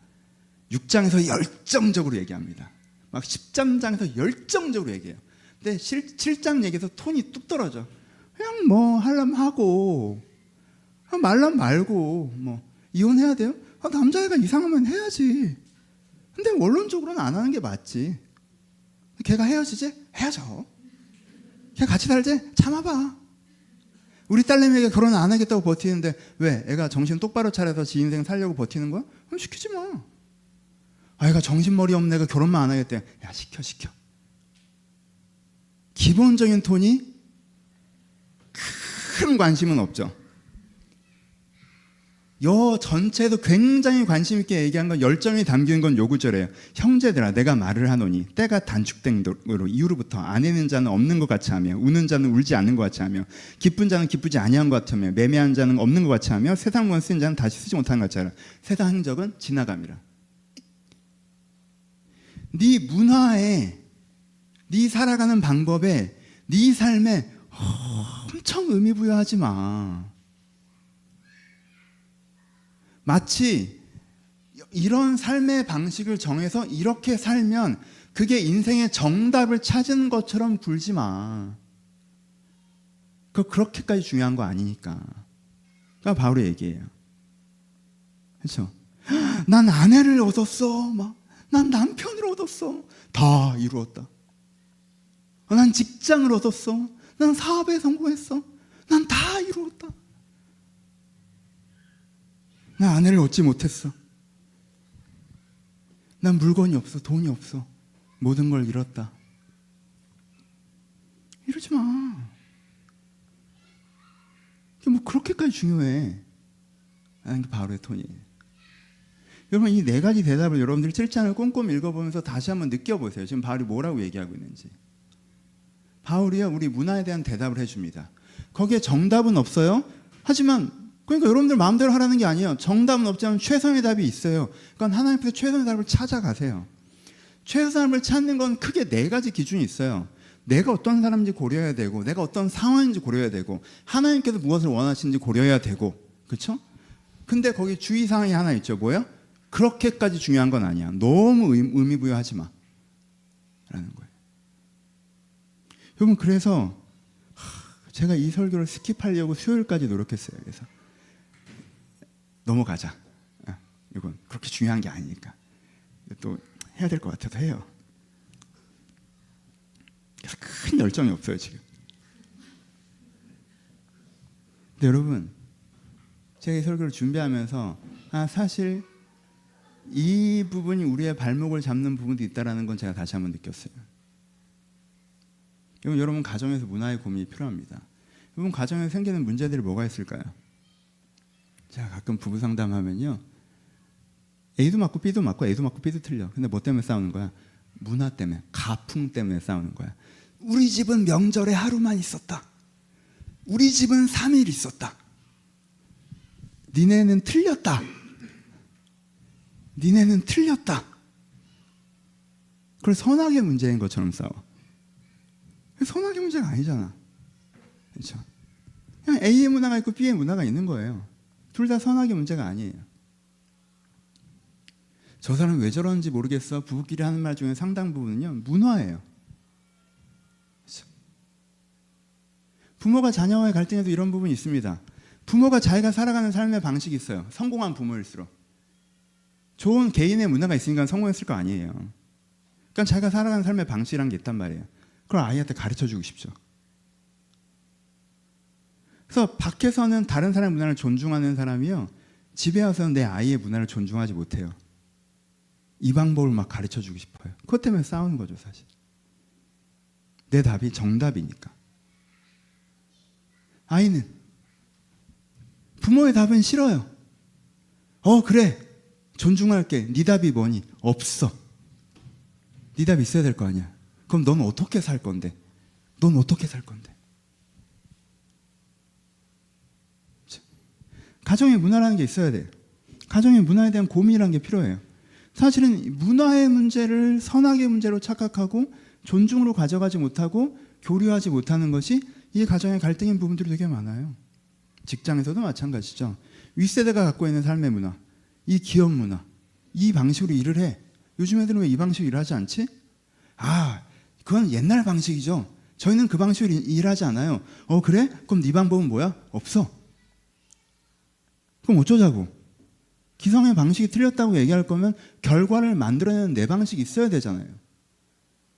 6장에서 열정적으로 얘기합니다. 막 13장에서 열정적으로 얘기해요. 근데 7장 얘기에서 톤이 뚝 떨어져. 그냥 뭐 하려면 하고 말라면 말고 뭐 이혼해야 돼요? 남자애가 이상하면 해야지. 근데 원론적으로는 안 하는 게 맞지. 걔가 헤어지지? 헤어져. 걔 같이 살지? 참아봐. 우리 딸내미가 결혼 안 하겠다고 버티는데 왜? 애가 정신 똑바로 차려서 지 인생 살려고 버티는 거야? 그럼 시키지 마. 애가 정신머리 없는 애가 결혼만 안 하겠대. 야, 시켜. 기본적인 톤이 큰 관심은 없죠. 여 전체에서 굉장히 관심 있게 얘기한 건 열정이 담긴 건 요 구절이에요. 형제들아 내가 말을 하노니 때가 단축된 도로 이후로부터 아내는 자는 없는 것 같이 하며 우는 자는 울지 않는 것 같이 하며 기쁜 자는 기쁘지 아니한 것 같이 하며 매매한 자는 없는 것 같이 하며 세상 문 쓰인 자는 다시 쓰지 못하는 것 같이 하라. 세상 행적은 지나감이라. 네 문화에 네 살아가는 방법에 네 삶에 엄청 의미 부여하지 마. 마치 이런 삶의 방식을 정해서 이렇게 살면 그게 인생의 정답을 찾은 것처럼 굴지 마. 그렇게까지 중요한 거 아니니까. 그러니까 바울이 얘기해요. 그렇죠? 난 아내를 얻었어. 난 남편을 얻었어. 다 이루었다. 난 직장을 얻었어. 난 사업에 성공했어. 난 다 이루었다. 난 아내를 얻지 못했어. 난 물건이 없어. 돈이 없어. 모든 걸 잃었다. 이러지 마. 이게 뭐 그렇게까지 중요해. 라는 게 바울의 톤이에요. 여러분 이 네 가지 대답을 여러분들이 7장을 꼼꼼히 읽어보면서 다시 한번 느껴보세요. 지금 바울이 뭐라고 얘기하고 있는지. 바울이요 우리 문화에 대한 대답을 해줍니다. 거기에 정답은 없어요. 하지만 그러니까 여러분들 마음대로 하라는 게 아니에요. 정답은 없지만 최선의 답이 있어요. 그러니까 하나님께서 최선의 답을 찾아가세요. 최선의 답을 찾는 건 크게 네 가지 기준이 있어요. 내가 어떤 사람인지 고려해야 되고 내가 어떤 상황인지 고려해야 되고 하나님께서 무엇을 원하시는지 고려해야 되고 그렇죠? 근데 거기 주의사항이 하나 있죠. 뭐예요? 그렇게까지 중요한 건 아니야. 너무 의미 부여하지 마 라는 거예요. 여러분 그래서 제가 이 설교를 스킵하려고 수요일까지 노력했어요. 그래서 넘어가자. 이건 그렇게 중요한 게 아니니까. 또 해야 될 것 같아서 해요. 그래서 큰 열정이 없어요 지금. 근데 여러분 제가 이 설교를 준비하면서 사실 이 부분이 우리의 발목을 잡는 부분도 있다는 건 제가 다시 한번 느꼈어요. 여러분 가정에서 문화의 고민이 필요합니다. 여러분 가정에 생기는 문제들이 뭐가 있을까요? 제가 가끔 부부 상담하면요 A도 맞고 B도 맞고 A도 맞고 B도 틀려. 근데 뭐 때문에 싸우는 거야? 문화 때문에, 가풍 때문에 싸우는 거야. 우리 집은 명절에 하루만 있었다. 우리 집은 3일 있었다. 니네는 틀렸다. 니네는 틀렸다. 그걸 선악의 문제인 것처럼 싸워. 선악의 문제가 아니잖아. 그렇죠? 그냥 A의 문화가 있고 B의 문화가 있는 거예요. 둘 다 선악의 문제가 아니에요. 저 사람 왜 저러는지 모르겠어. 부부끼리 하는 말 중에 상당 부분은요, 문화예요. 그렇죠? 부모가 자녀와의 갈등에도 이런 부분이 있습니다. 부모가 자기가 살아가는 삶의 방식이 있어요. 성공한 부모일수록. 좋은 개인의 문화가 있으니까 성공했을 거 아니에요. 그러니까 자기가 살아가는 삶의 방식이란 게 있단 말이에요. 그걸 아이한테 가르쳐주고 싶죠. 그래서 밖에서는 다른 사람의 문화를 존중하는 사람이요, 집에 와서는 내 아이의 문화를 존중하지 못해요. 이 방법을 막 가르쳐주고 싶어요. 그것 때문에 싸우는 거죠, 사실. 내 답이 정답이니까. 아이는 부모의 답은 싫어요. 그래, 존중할게. 네 답이 뭐니? 없어. 네 답이 있어야 될 거 아니야. 그럼 넌 어떻게 살 건데? 넌 어떻게 살 건데? 가정의 문화라는 게 있어야 돼요. 가정의 문화에 대한 고민이라는 게 필요해요. 사실은 문화의 문제를 선악의 문제로 착각하고 존중으로 가져가지 못하고 교류하지 못하는 것이 이 가정의 갈등인 부분들이 되게 많아요. 직장에서도 마찬가지죠. 윗세대가 갖고 있는 삶의 문화, 이 기업 문화, 이 방식으로 일을 해. 요즘 애들은 왜 이 방식으로 일하지 않지? 그건 옛날 방식이죠. 저희는 그 방식으로 일하지 않아요. 그래? 그럼 네 방법은 뭐야? 없어. 그럼 어쩌자고? 기성의 방식이 틀렸다고 얘기할 거면 결과를 만들어내는 내 방식이 있어야 되잖아요.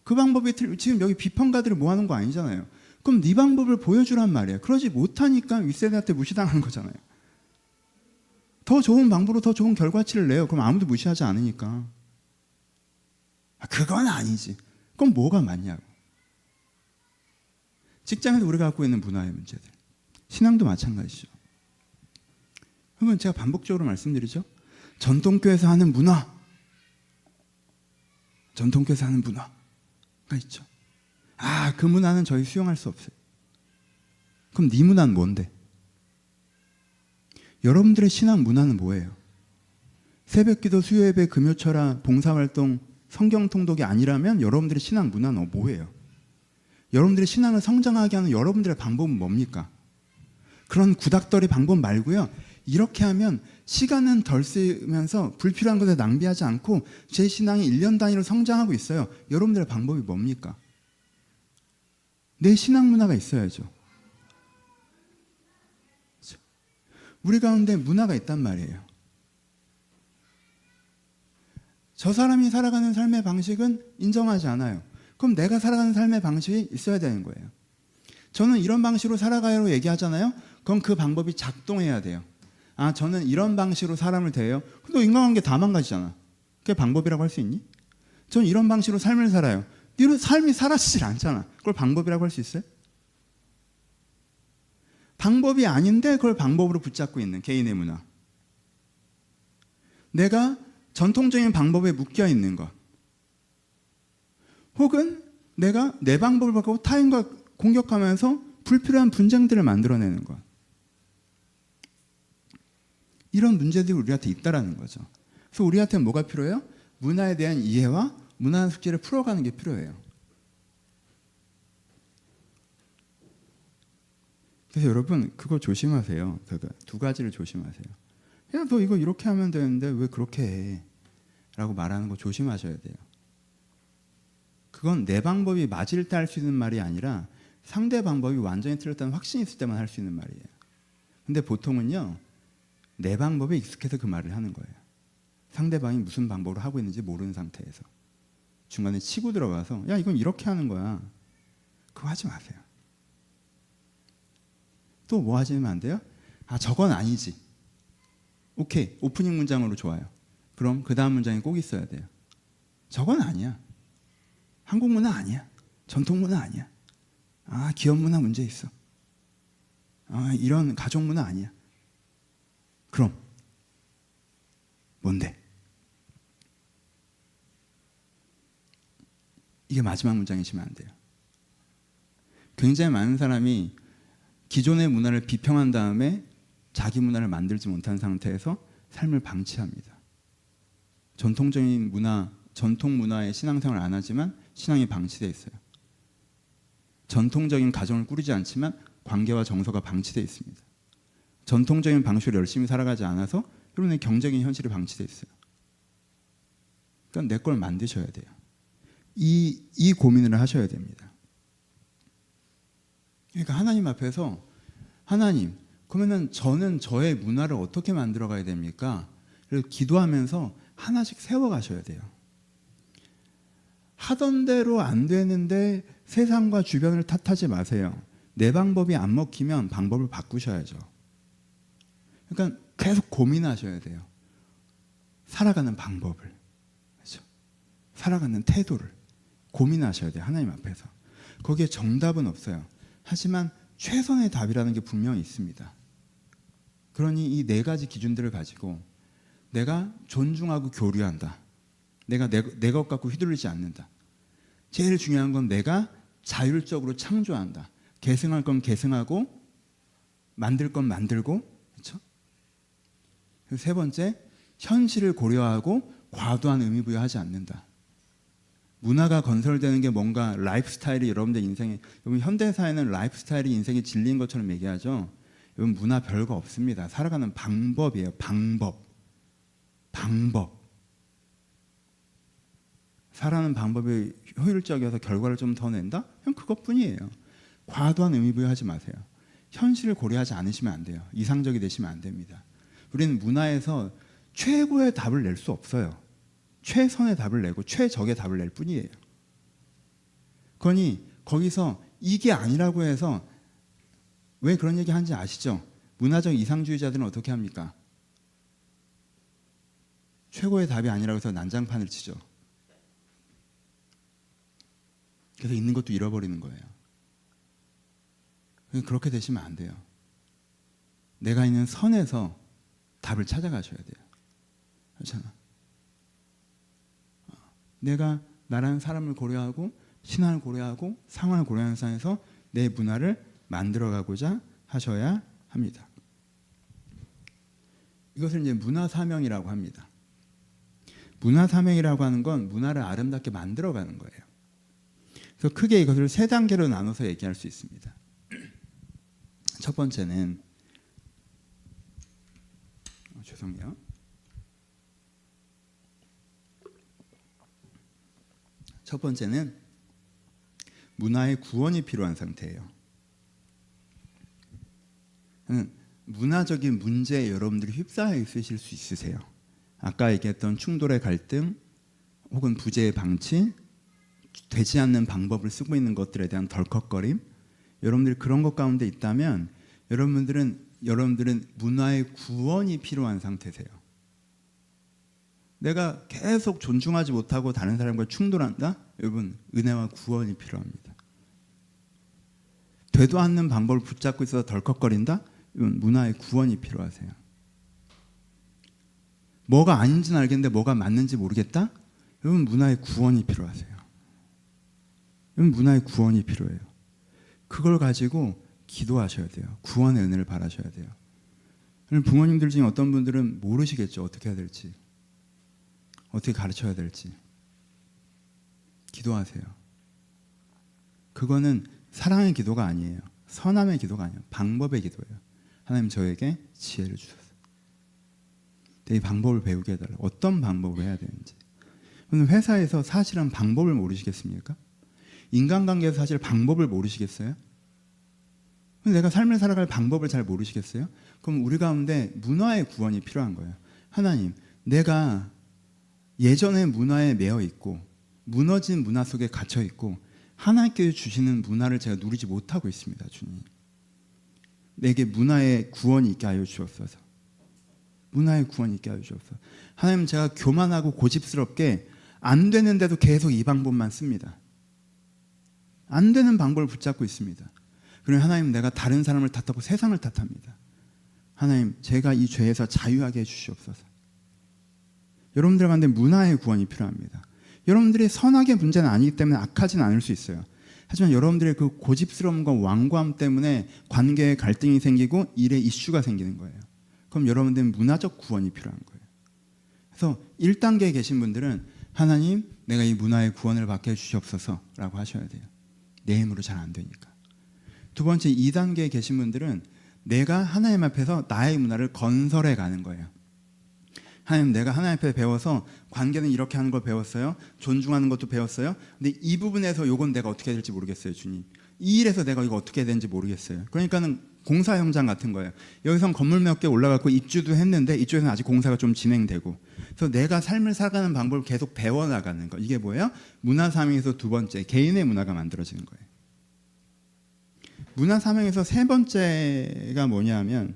그 방법이 지금 여기 비판가들을 모아놓은 거 아니잖아요. 그럼 네 방법을 보여주란 말이에요. 그러지 못하니까 윗세대한테 무시당하는 거잖아요. 더 좋은 방법으로 더 좋은 결과치를 내요. 그럼 아무도 무시하지 않으니까. 그건 아니지. 그럼 뭐가 맞냐고. 직장에서 우리가 갖고 있는 문화의 문제들, 신앙도 마찬가지죠. 그러면 제가 반복적으로 말씀드리죠. 전통교회에서 하는 문화, 전통교회에서 하는 문화가 있죠. 그 문화는 저희 수용할 수 없어요. 그럼 네 문화는 뭔데? 여러분들의 신앙 문화는 뭐예요? 새벽기도, 수요예배, 금요철야, 봉사활동, 성경 통독이 아니라면 여러분들의 신앙 문화는 뭐예요? 여러분들의 신앙을 성장하게 하는 여러분들의 방법은 뭡니까? 그런 구닥다리 방법 말고요. 이렇게 하면 시간은 덜 쓰면서 불필요한 것에 낭비하지 않고 제 신앙이 1년 단위로 성장하고 있어요. 여러분들의 방법이 뭡니까? 내 신앙 문화가 있어야죠. 우리 가운데 문화가 있단 말이에요. 저 사람이 살아가는 삶의 방식은 인정하지 않아요. 그럼 내가 살아가는 삶의 방식이 있어야 되는 거예요. 저는 이런 방식으로 살아가요 얘기하잖아요. 그럼 그 방법이 작동해야 돼요. 저는 이런 방식으로 사람을 대해요. 너 인간관계 다 망가지잖아. 그게 방법이라고 할 수 있니? 저는 이런 방식으로 삶을 살아요. 네 삶이 사라지질 않잖아. 그걸 방법이라고 할 수 있어요? 방법이 아닌데 그걸 방법으로 붙잡고 있는 개인의 문화. 내가 전통적인 방법에 묶여 있는 것. 혹은 내가 내 방법을 바꾸고 타인과 공격하면서 불필요한 분쟁들을 만들어내는 것. 이런 문제들이 우리한테 있다라는 거죠. 그래서 우리한테는 뭐가 필요해요? 문화에 대한 이해와 문화 숙제를 풀어가는 게 필요해요. 그래서 여러분 그거 조심하세요. 두 가지를 조심하세요. 야, 너 이거 이렇게 하면 되는데 왜 그렇게 해? 라고 말하는 거 조심하셔야 돼요. 그건 내 방법이 맞을 때 할 수 있는 말이 아니라 상대 방법이 완전히 틀렸다는 확신이 있을 때만 할 수 있는 말이에요. 근데 보통은요, 내 방법에 익숙해서 그 말을 하는 거예요. 상대방이 무슨 방법으로 하고 있는지 모르는 상태에서 중간에 치고 들어가서 야, 이건 이렇게 하는 거야. 그거 하지 마세요. 또 뭐 하시면 안 돼요? 저건 아니지. 오케이, 오프닝 문장으로 좋아요. 그럼 그 다음 문장이 꼭 있어야 돼요. 저건 아니야. 한국 문화 아니야. 전통 문화 아니야. 기업 문화 문제 있어. 이런 가족 문화 아니야. 그럼 뭔데? 이게 마지막 문장이시면 안 돼요. 굉장히 많은 사람이 기존의 문화를 비평한 다음에 자기 문화를 만들지 못한 상태에서 삶을 방치합니다. 전통적인 문화, 전통 문화의 신앙생활을 안 하지만 신앙이 방치되어 있어요. 전통적인 가정을 꾸리지 않지만 관계와 정서가 방치되어 있습니다. 전통적인 방식으로 열심히 살아가지 않아서 여러분의 경제적인 현실이 방치되어 있어요. 그러니까 내 걸 만드셔야 돼요. 이 고민을 하셔야 됩니다. 그러니까 하나님 앞에서 하나님, 그러면은 저는 저의 문화를 어떻게 만들어 가야 됩니까? 그래서 기도하면서 하나씩 세워 가셔야 돼요. 하던 대로 안 되는데 세상과 주변을 탓하지 마세요. 내 방법이 안 먹히면 방법을 바꾸셔야죠. 그러니까 계속 고민하셔야 돼요. 살아가는 방법을, 그렇죠? 살아가는 태도를 고민하셔야 돼요. 하나님 앞에서. 거기에 정답은 없어요. 하지만 최선의 답이라는 게 분명히 있습니다. 그러니 이 4가지 기준들을 가지고 내가 존중하고 교류한다. 내가 내 것 갖고 휘둘리지 않는다. 제일 중요한 건 내가 자율적으로 창조한다. 계승할 건 계승하고 만들 건 만들고, 그렇죠? 그리고 3번째, 현실을 고려하고 과도한 의미 부여하지 않는다. 문화가 건설되는 게 뭔가 라이프스타일이 여러분들 인생에, 여러분 현대사회는 라이프스타일이 인생의 진리인 것처럼 얘기하죠. 여러분 문화 별거 없습니다. 살아가는 방법이에요. 방법. 살아가는 방법이 효율적이어서 결과를 좀 더 낸다? 그냥 그것뿐이에요. 과도한 의미 부여하지 마세요. 현실을 고려하지 않으시면 안 돼요. 이상적이 되시면 안 됩니다. 우리는 문화에서 최고의 답을 낼 수 없어요. 최선의 답을 내고 최적의 답을 낼 뿐이에요. 그러니 거기서 이게 아니라고 해서, 왜 그런 얘기 하는지 아시죠? 문화적 이상주의자들은 어떻게 합니까? 최고의 답이 아니라고 해서 난장판을 치죠. 그래서 있는 것도 잃어버리는 거예요. 그렇게 되시면 안 돼요. 내가 있는 선에서 답을 찾아가셔야 돼요. 그렇잖아. 내가 나라는 사람을 고려하고 신앙을 고려하고 상황을 고려하는 상에서 내 문화를 만들어가고자 하셔야 합니다. 이것을 이제 문화 사명이라고 합니다. 문화 사명이라고 하는 건 문화를 아름답게 만들어가는 거예요. 그래서 크게 이것을 3단계로 나눠서 얘기할 수 있습니다. 첫 번째는 죄송해요. 첫 번째는 문화의 구원이 필요한 상태예요. 문화적인 문제에 여러분들이 휩싸여 있으실 수 있으세요. 아까 얘기했던 충돌의 갈등 혹은 부재의 방치, 되지 않는 방법을 쓰고 있는 것들에 대한 덜컥거림, 여러분들이 그런 것 가운데 있다면 여러분들은 문화의 구원이 필요한 상태세요. 내가 계속 존중하지 못하고 다른 사람과 충돌한다? 여러분, 은혜와 구원이 필요합니다. 되도 않는 방법을 붙잡고 있어서 덜컥거린다? 여러분, 문화의 구원이 필요하세요. 뭐가 아닌지는 알겠는데 뭐가 맞는지 모르겠다? 여러분, 문화의 구원이 필요하세요. 여러분, 문화의 구원이 필요해요. 그걸 가지고 기도하셔야 돼요. 구원의 은혜를 바라셔야 돼요. 부모님들 중에 어떤 분들은 모르시겠죠. 어떻게 해야 될지. 어떻게 가르쳐야 될지. 기도하세요. 그거는 사랑의 기도가 아니에요. 선함의 기도가 아니에요. 방법의 기도예요. 하나님 저에게 지혜를 주소서. 이 방법을 배우게 해달라고. 어떤 방법으로 해야 되는지. 회사에서 사실은 방법을 모르시겠습니까? 인간관계에서 사실 방법을 모르시겠어요? 내가 삶을 살아갈 방법을 잘 모르시겠어요? 그럼 우리 가운데 문화의 구원이 필요한 거예요. 하나님, 내가 예전의 문화에 매여 있고 무너진 문화 속에 갇혀 있고 하나님께서 주시는 문화를 제가 누리지 못하고 있습니다. 주님, 내게 문화의 구원이 있게 하여 주옵소서. 문화의 구원이 있게 하여 주옵소서. 하나님, 제가 교만하고 고집스럽게 안 되는데도 계속 이 방법만 씁니다. 안 되는 방법을 붙잡고 있습니다. 그리고 하나님, 내가 다른 사람을 탓하고 세상을 탓합니다. 하나님, 제가 이 죄에서 자유하게 해주시옵소서. 여러분들 가운데 문화의 구원이 필요합니다. 여러분들이 선악의 문제는 아니기 때문에 악하진 않을 수 있어요. 하지만 여러분들의 그 고집스러움과 완고함 때문에 관계에 갈등이 생기고 일에 이슈가 생기는 거예요. 그럼 여러분들은 문화적 구원이 필요한 거예요. 그래서 1단계에 계신 분들은 하나님, 내가 이 문화의 구원을 받게 해주시옵소서라고 하셔야 돼요. 내 힘으로 잘 안 되니까. 두 번째, 2단계에 계신 분들은 내가 하나님 앞에서 나의 문화를 건설해 가는 거예요. 하나님, 내가 하나님 앞에 배워서 관계는 이렇게 하는 걸 배웠어요. 존중하는 것도 배웠어요. 근데 이 부분에서 이건 내가 어떻게 해야 될지 모르겠어요, 주님. 이 일에서 내가 이거 어떻게 해야 되는지 모르겠어요. 그러니까는 공사 현장 같은 거예요. 여기선 건물 몇 개 올라갔고 입주도 했는데 이쪽에서는 아직 공사가 좀 진행되고, 그래서 내가 삶을 살아가는 방법을 계속 배워나가는 거. 이게 뭐예요? 문화 사명에서 두 번째, 개인의 문화가 만들어지는 거예요. 문화 사명에서 세 번째가 뭐냐면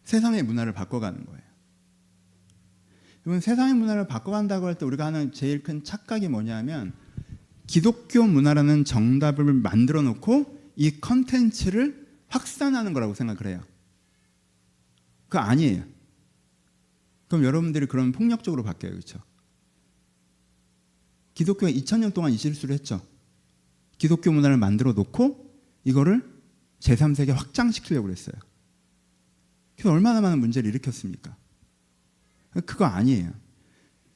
세상의 문화를 바꿔가는 거예요. 이건 세상의 문화를 바꿔간다고 할 때 우리가 하는 제일 큰 착각이 뭐냐면 기독교 문화라는 정답을 만들어 놓고 이 컨텐츠를 확산하는 거라고 생각을 해요. 그거 아니에요. 그럼 여러분들이 그런 폭력적으로 바뀌어요. 그렇죠? 기독교가 2000년 동안 이 실수를 했죠. 기독교 문화를 만들어 놓고 이거를 제3세계 확장시키려고 했어요. 그래서 얼마나 많은 문제를 일으켰습니까? 그거 아니에요.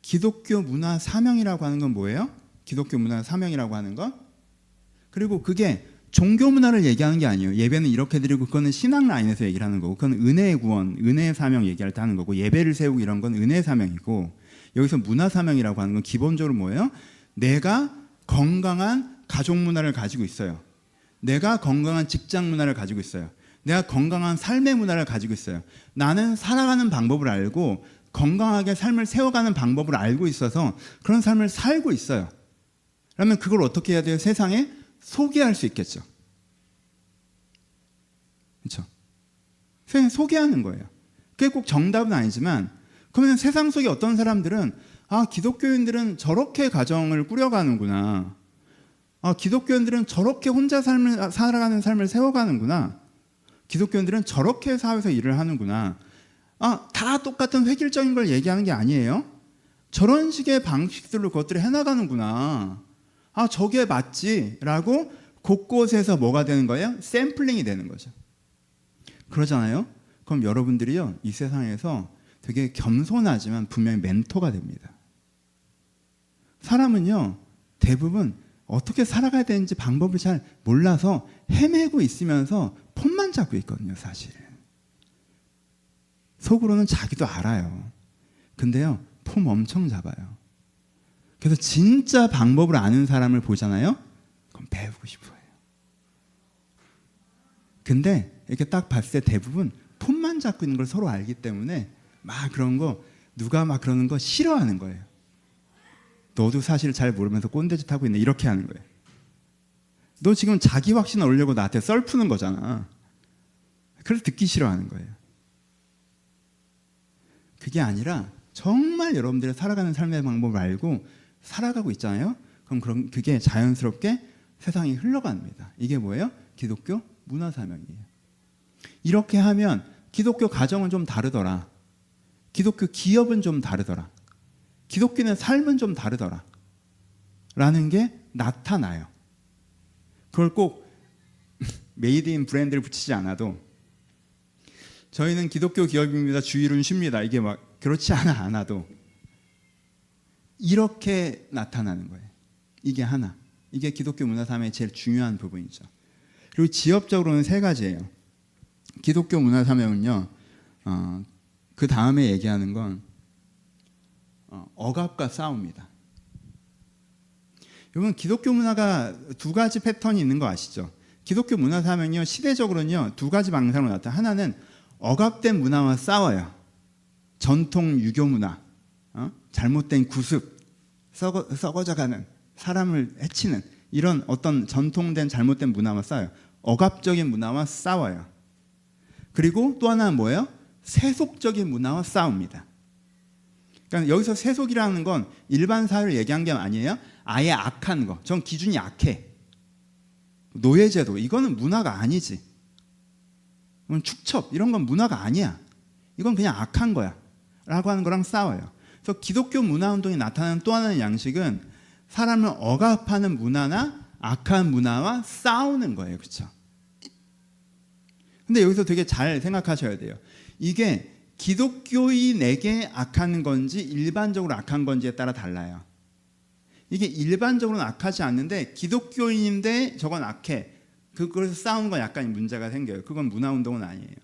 기독교 문화 사명이라고 하는 건 뭐예요? 기독교 문화 사명이라고 하는 건, 그리고 그게 종교 문화를 얘기하는 게 아니에요. 예배는 이렇게 드리고 그거는 신앙 라인에서 얘기를 하는 거고, 그건 은혜의 구원, 은혜의 사명 얘기할 때 하는 거고, 예배를 세우고 이런 건 은혜의 사명이고, 여기서 문화 사명이라고 하는 건 기본적으로 뭐예요? 내가 건강한 가족 문화를 가지고 있어요. 내가 건강한 직장 문화를 가지고 있어요. 내가 건강한 삶의 문화를 가지고 있어요. 나는 살아가는 방법을 알고 건강하게 삶을 세워가는 방법을 알고 있어서 그런 삶을 살고 있어요. 그러면 그걸 어떻게 해야 돼요? 세상에 소개할 수 있겠죠. 그렇죠? 세상에 소개하는 거예요. 그게 꼭 정답은 아니지만, 그러면 세상 속에 어떤 사람들은 기독교인들은 저렇게 가정을 꾸려가는구나. 기독교인들은 저렇게 혼자 살아가는 삶을 세워가는구나. 기독교인들은 저렇게 사회에서 일을 하는구나. 다 똑같은 획일적인 걸 얘기하는 게 아니에요. 저런 식의 방식들로 그것들을 해나가는구나. 저게 맞지라고 곳곳에서 뭐가 되는 거예요? 샘플링이 되는 거죠. 그러잖아요. 그럼 여러분들이요, 이 세상에서 되게 겸손하지만 분명히 멘토가 됩니다. 사람은요, 대부분 어떻게 살아가야 되는지 방법을 잘 몰라서 헤매고 있으면서 폰만 잡고 있거든요, 사실. 속으로는 자기도 알아요. 근데요, 폼 엄청 잡아요. 그래서 진짜 방법을 아는 사람을 보잖아요. 그럼 배우고 싶어요. 근데 이렇게 딱 봤을 때 대부분 폼만 잡고 있는 걸 서로 알기 때문에 막 그런 거, 누가 막 그러는 거 싫어하는 거예요. 너도 사실 잘 모르면서 꼰대짓 하고 있네, 이렇게 하는 거예요. 너 지금 자기 확신 얻으려고 나한테 썰 푸는 거잖아. 그래서 듣기 싫어하는 거예요. 그게 아니라 정말 여러분들이 살아가는 삶의 방법을 알고 살아가고 있잖아요. 그럼 그게 자연스럽게 세상이 흘러갑니다. 이게 뭐예요? 기독교 문화 사명이에요. 이렇게 하면 기독교 가정은 좀 다르더라. 기독교 기업은 좀 다르더라. 기독교는 삶은 좀 다르더라. 라는 게 나타나요. 그걸 꼭 메이드 인 브랜드를 붙이지 않아도, 저희는 기독교 기업입니다, 주일은 쉽니다, 이게 막 그렇지 않아도 이렇게 나타나는 거예요. 이게 하나. 이게 기독교 문화 사명의 제일 중요한 부분이죠. 그리고 지역적으로는 세 가지예요. 기독교 문화 사명은요, 그 다음에 얘기하는 건 억압과 싸움입니다. 여러분, 기독교 문화가 두 가지 패턴이 있는 거 아시죠? 기독교 문화 사명이요, 시대적으로는요, 두 가지 방향으로 나타나요. 하나는 억압된 문화와 싸워요. 전통 유교 문화, 잘못된 구습, 썩어져가는, 사람을 해치는 이런 어떤 전통된 잘못된 문화와 싸워요. 억압적인 문화와 싸워요. 그리고 또 하나는 뭐예요? 세속적인 문화와 싸웁니다. 그러니까 여기서 세속이라는 건 일반 사회를 얘기한 게 아니에요. 아예 악한 거. 전 기준이 악해. 노예제도, 이거는 문화가 아니지. 축첩, 이런 건 문화가 아니야. 이건 그냥 악한 거야 라고 하는 거랑 싸워요. 그래서 기독교 문화운동이 나타나는 또 하나의 양식은 사람을 억압하는 문화나 악한 문화와 싸우는 거예요. 그렇죠? 근데 여기서 되게 잘 생각하셔야 돼요. 이게 기독교인에게 악한 건지 일반적으로 악한 건지에 따라 달라요. 이게 일반적으로는 악하지 않는데 기독교인인데 저건 악해. 그래서 싸우는 건 약간 문제가 생겨요. 그건 문화운동은 아니에요.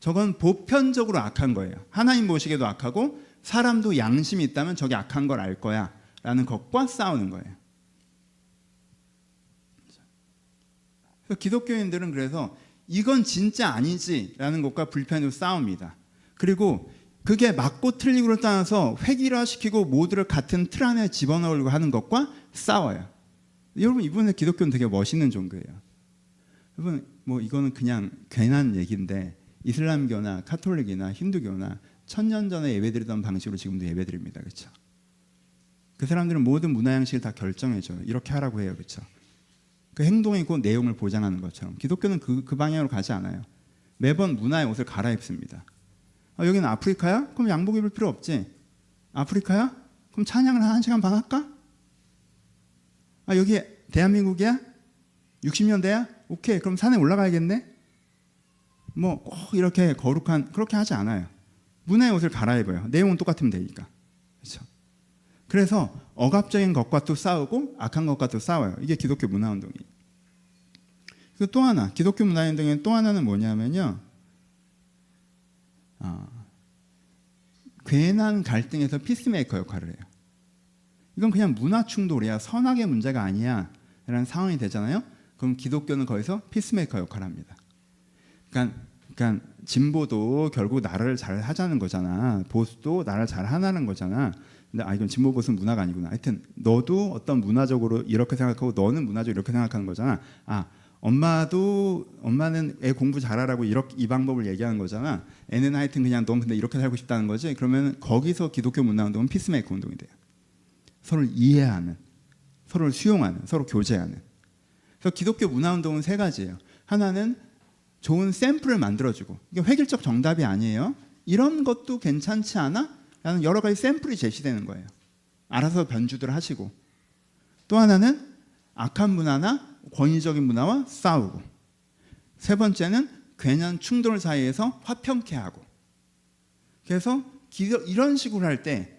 저건 보편적으로 악한 거예요. 하나님 보시기에도 악하고 사람도 양심이 있다면 저게 악한 걸 알 거야 라는 것과 싸우는 거예요. 그래서 기독교인들은 그래서 이건 진짜 아니지 라는 것과 불편으로 싸웁니다. 그리고 그게 맞고 틀리고를 떠나서 획일화시키고 모두를 같은 틀 안에 집어넣으려고 하는 것과 싸워요. 여러분, 이분의 기독교는 되게 멋있는 종교예요. 여러분, 뭐 이거는 그냥 괜한 얘기인데 이슬람교나 카톨릭이나 힌두교나 1000년 전에 예배드리던 방식으로 지금도 예배드립니다. 그렇죠? 그 사람들은 모든 문화 양식을 다 결정해줘요. 이렇게 하라고 해요. 그렇죠? 그 행동이고 내용을 보장하는 것처럼 기독교는 그 방향으로 가지 않아요. 매번 문화의 옷을 갈아입습니다. 여기는 아프리카야? 그럼 양복 입을 필요 없지. 아프리카야? 그럼 찬양을 1시간 반 할까? 여기 대한민국이야? 60년대야? 오케이, 그럼 산에 올라가야겠네? 뭐 꼭 이렇게 거룩한, 그렇게 하지 않아요. 문화의 옷을 갈아입어요. 내용은 똑같으면 되니까. 그렇죠? 그래서 억압적인 것과 또 싸우고 악한 것과 또 싸워요. 이게 기독교 문화운동이에요. 그리고 또 하나, 기독교 문화운동의 또 하나는 뭐냐면요, 괜한 갈등에서 피스메이커 역할을 해요. 이건 그냥 문화 충돌이야, 선악의 문제가 아니야 라는 상황이 되잖아요. 그럼 기독교는 거기서 피스메이커 역할을 합니다. 그러니까 진보도 결국 나라를 잘 하자는 거잖아. 보수도 나라를 잘 하라는 거잖아. 근데 이건 진보 보수는 문화가 아니구나. 하여튼 너도 어떤 문화적으로 이렇게 생각하고 너는 문화적으로 이렇게 생각하는 거잖아. 엄마는 애 공부 잘하라고 이렇게 이 방법을 얘기하는 거잖아. 애는 하여튼 그냥 넌 근데 이렇게 살고 싶다는 거지. 그러면 거기서 기독교 문화운동은 피스메이커 운동이 돼요. 서로를 이해하는, 서로를 수용하는, 서로 교제하는. 그래서 기독교 문화운동은 3가지예요. 하나는 좋은 샘플을 만들어주고, 이게 획일적 정답이 아니에요. 이런 것도 괜찮지 않아? 라는 여러 가지 샘플이 제시되는 거예요. 알아서 변주들 하시고. 또 하나는 악한 문화나 권위적인 문화와 싸우고, 3번째는 괜한 충돌 사이에서 화평케 하고. 그래서 이런 식으로 할 때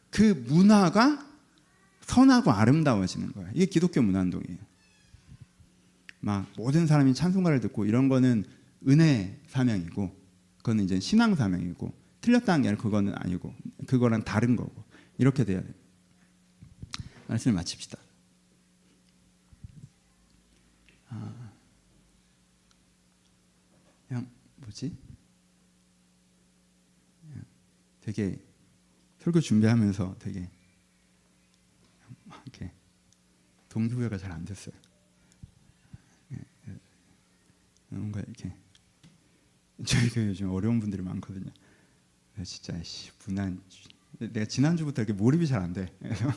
그 문화가 선하고 아름다워지는 거예요. 이게 기독교 문화운동이에요. 막 모든 사람이 찬송가를 듣고 이런 거는 은혜 사명이고, 그거는 이제 신앙 사명이고, 틀렸다는 게 아니라 그거는 아니고, 그거랑 다른 거고, 이렇게 돼야 돼요. 말씀을 마칩시다. 그냥 뭐지? 되게 설교 준비하면서 되게 이렇게 동기부여가 잘 안 됐어요. 뭔가 이렇게 저희 교회 요즘 어려운 분들이 많거든요. 진짜 내가 지난주부터 이렇게 몰입이 잘 안 돼. 그래서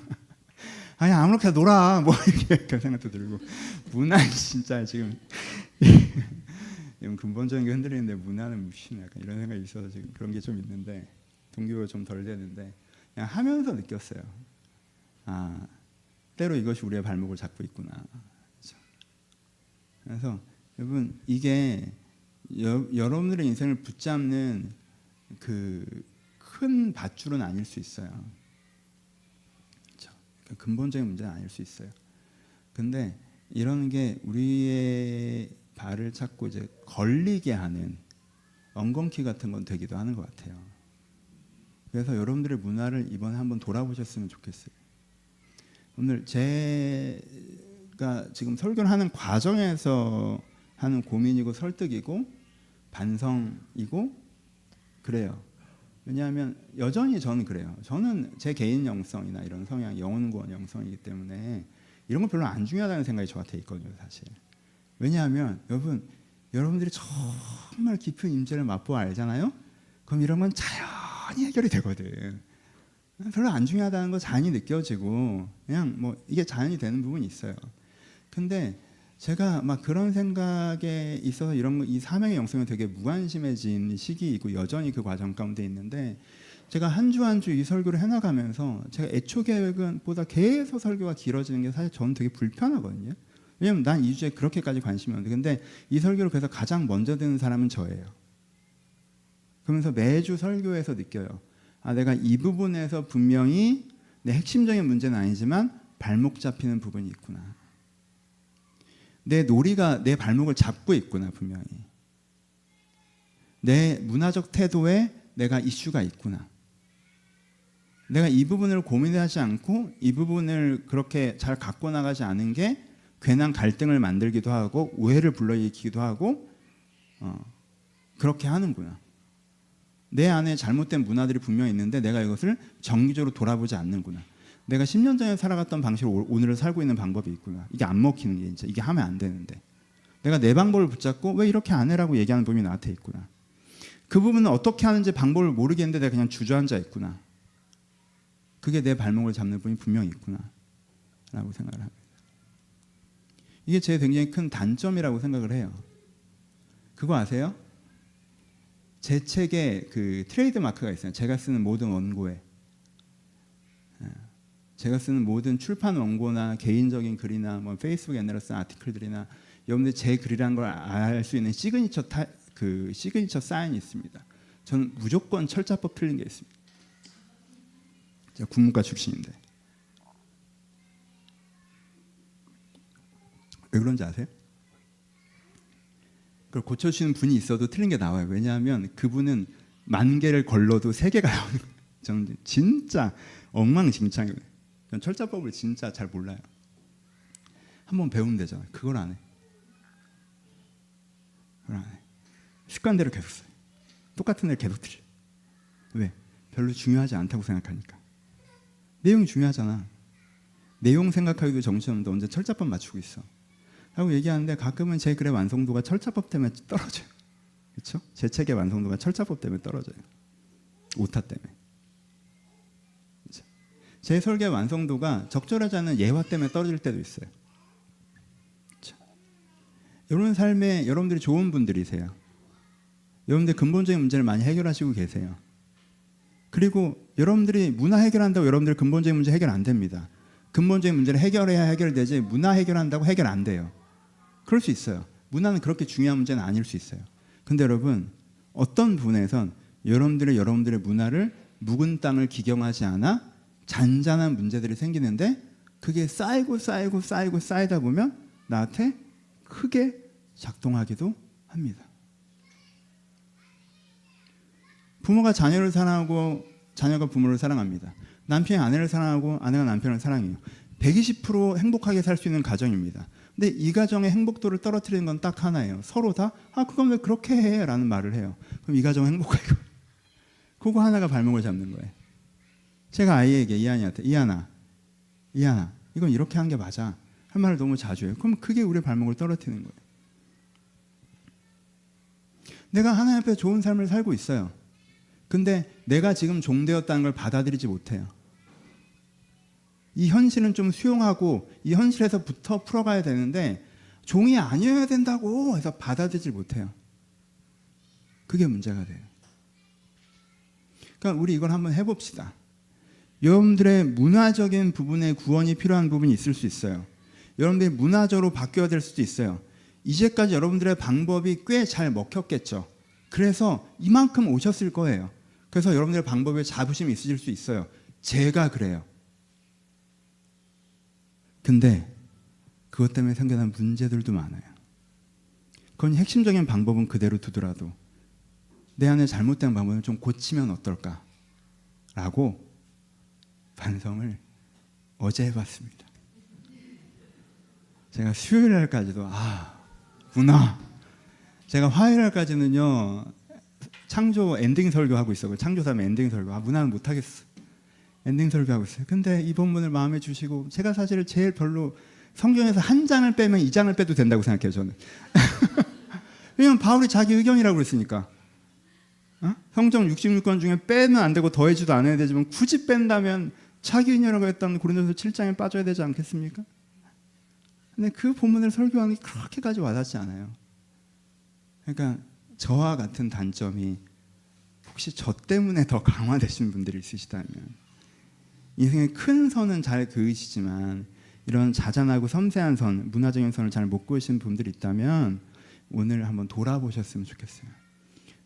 아니 아무렇게나 놀아 뭐 이렇게 그런 생각도 들고, 문화 진짜 지금 근본적인 게 흔들리는데 문화는 무슨 약간 이런 생각이 있어서 지금 그런 게 좀 있는데, 동기부여가 좀 덜 되는데 그냥 하면서 느꼈어요. 때로 이것이 우리의 발목을 잡고 있구나. 그렇죠? 그래서 여러분, 이게 여러분들의 인생을 붙잡는 그 큰 밧줄은 아닐 수 있어요. 그렇죠? 그러니까 근본적인 문제는 아닐 수 있어요. 근데 이런 게 우리의 발을 찾고 이제 걸리게 하는 엉겅키 같은 건 되기도 하는 것 같아요. 그래서 여러분들의 문화를 이번에 한번 돌아보셨으면 좋겠어요. 오늘 제가 지금 설교를 하는 과정에서 하는 고민이고 설득이고 반성이고 그래요. 왜냐하면 여전히 저는 그래요. 저는 제 개인 영성이나 이런 성향, 영혼구원 영성이기 때문에 이런 건 별로 안 중요하다는 생각이 저한테 있거든요, 사실. 왜냐하면 여러분들이 정말 깊은 임재를 맛보아 알잖아요. 그럼 이런 건 자연히 해결이 되거든. 별로 안 중요하다는 거 자연히 느껴지고 그냥 뭐 이게 자연히 되는 부분이 있어요. 근데 제가 막 그런 생각에 있어서 이 사명의 영성이 되게 무관심해진 시기이고 여전히 그 과정 가운데 있는데, 제가 한 주 한 주 이 설교를 해나가면서 제가 애초 계획은 보다 계속 설교가 길어지는 게 사실 저는 되게 불편하거든요. 왜냐면 난 이 주제에 그렇게까지 관심이 없는데, 근데 이 설교를 그래서 가장 먼저 듣는 사람은 저예요. 그러면서 매주 설교에서 느껴요. 아, 내가 이 부분에서 분명히 내 핵심적인 문제는 아니지만 발목 잡히는 부분이 있구나. 내 놀이가 내 발목을 잡고 있구나, 분명히. 내 문화적 태도에 내가 이슈가 있구나. 내가 이 부분을 고민하지 않고 이 부분을 그렇게 잘 갖고 나가지 않은 게 괜한 갈등을 만들기도 하고 오해를 불러일으키기도 하고 그렇게 하는구나. 내 안에 잘못된 문화들이 분명히 있는데 내가 이것을 정기적으로 돌아보지 않는구나. 내가 10년 전에 살아갔던 방식으로 오늘을 살고 있는 방법이 있구나. 이게 안 먹히는 게 이제 이게 하면 안 되는데 내가 내 방법을 붙잡고 왜 이렇게 안 해라고 얘기하는 부분이 나한테 있구나. 그 부분은 어떻게 하는지 방법을 모르겠는데 내가 그냥 주저앉아 있구나. 그게 내 발목을 잡는 부분이 분명히 있구나 라고 생각을 합니다. 이게 제 굉장히 큰 단점이라고 생각을 해요. 그거 아세요? 제 책에 그 트레이드 마크가 있어요. 제가 쓰는 모든 원고에, 제가 쓰는 모든 출판 원고나 개인적인 글이나 뭐 페이스북에 옛날에 쓴 아티클들이나 여러분들 제 글이라는 걸 알 수 있는 시그니처 사인이 있습니다. 저는 무조건 철자법 틀린 게 있습니다. 제가 국문과 출신인데 왜 그런지 아세요? 그걸 고쳐주시는 분이 있어도 틀린 게 나와요. 왜냐하면 그분은 10,000개를 걸러도 3개가 나오는 거예요. 저는 진짜 엉망진창이에요. 전 철자법을 진짜 잘 몰라요. 한번 배우면 되잖아요. 그걸 안 해. 그걸 안 해. 습관대로 계속 써요. 똑같은 애를 계속 틀려. 왜? 별로 중요하지 않다고 생각하니까. 내용이 중요하잖아. 내용 생각하기도 정신없는데 언제 철자법 맞추고 있어. 라고 얘기하는데 가끔은 제 글의 완성도가 철자법 때문에 떨어져요. 그렇죠? 제 책의 완성도가 철자법 때문에 떨어져요. 오타 때문에. 그렇죠? 제 설계의 완성도가 적절하지 않은 예화 때문에 떨어질 때도 있어요. 그렇죠? 여러분 삶에 여러분들이 좋은 분들이세요. 여러분들 근본적인 문제를 많이 해결하시고 계세요. 그리고 여러분들이 문화 해결한다고 여러분들 근본적인 문제 해결 안 됩니다. 근본적인 문제를 해결해야 해결되지 문화 해결한다고 해결 안 돼요. 그럴 수 있어요. 문화는 그렇게 중요한 문제는 아닐 수 있어요. 근데 여러분 어떤 부분에선 여러분들의 문화를 묵은 땅을 기경하지 않아 잔잔한 문제들이 생기는데 그게 쌓이다 보면 나한테 크게 작동하기도 합니다. 부모가 자녀를 사랑하고 자녀가 부모를 사랑합니다. 남편이 아내를 사랑하고 아내가 남편을 사랑해요. 120% 행복하게 살 수 있는 가정입니다. 근데 이 가정의 행복도를 떨어뜨리는 건 딱 하나예요. 서로 다 그건 왜 그렇게 해? 라는 말을 해요. 그럼 이 가정은 행복할까요? 그거 하나가 발목을 잡는 거예요. 제가 아이에게 이한이한테 이한아 이건 이렇게 하는 게 맞아 할 말을 너무 자주 해요. 그럼 그게 우리 발목을 떨어뜨리는 거예요. 내가 하나님 앞에 좋은 삶을 살고 있어요. 근데 내가 지금 종되었다는 걸 받아들이지 못해요. 이 현실은 좀 수용하고 이 현실에서부터 풀어가야 되는데 종이 아니어야 된다고 해서 받아들이지 못해요. 그게 문제가 돼요. 그러니까 우리 이걸 한번 해봅시다. 여러분들의 문화적인 부분에 구원이 필요한 부분이 있을 수 있어요. 여러분들이 문화적으로 바뀌어야 될 수도 있어요. 이제까지 여러분들의 방법이 꽤 잘 먹혔겠죠. 그래서 이만큼 오셨을 거예요. 그래서 여러분들의 방법에 자부심이 있으실 수 있어요. 제가 그래요. 근데 그것 때문에 생겨난 문제들도 많아요. 그건 핵심적인 방법은 그대로 두더라도 내 안에 잘못된 방법을 좀 고치면 어떨까? 라고 반성을 어제 해봤습니다. 제가 수요일 날까지도 문화. 제가 화요일 날까지는요 창조 엔딩 설교하고 있어요. 창조 다음에 엔딩 설교. 문화는 못하겠어. 엔딩 설교하고 있어요. 근데 이 본문을 마음에 주시고 제가 사실 제일 별로 성경에서 한 장을 빼면 2장을 빼도 된다고 생각해요. 저는. 왜냐면 바울이 자기 의견이라고 그랬으니까. 성경 66권 중에 빼면 안 되고 더해지도 않아야 되지만 굳이 뺀다면 자기 의견이라고 했던 고린도서 7장에 빠져야 되지 않겠습니까? 근데 그 본문을 설교하는 게 그렇게까지 와닿지 않아요. 그러니까 저와 같은 단점이 혹시 저 때문에 더 강화되신 분들이 있으시다면 인생의 큰 선은 잘 그으시지만 이런 자잘하고 섬세한 선, 문화적인 선을 잘 못 그으신 분들이 있다면 오늘 한번 돌아보셨으면 좋겠어요.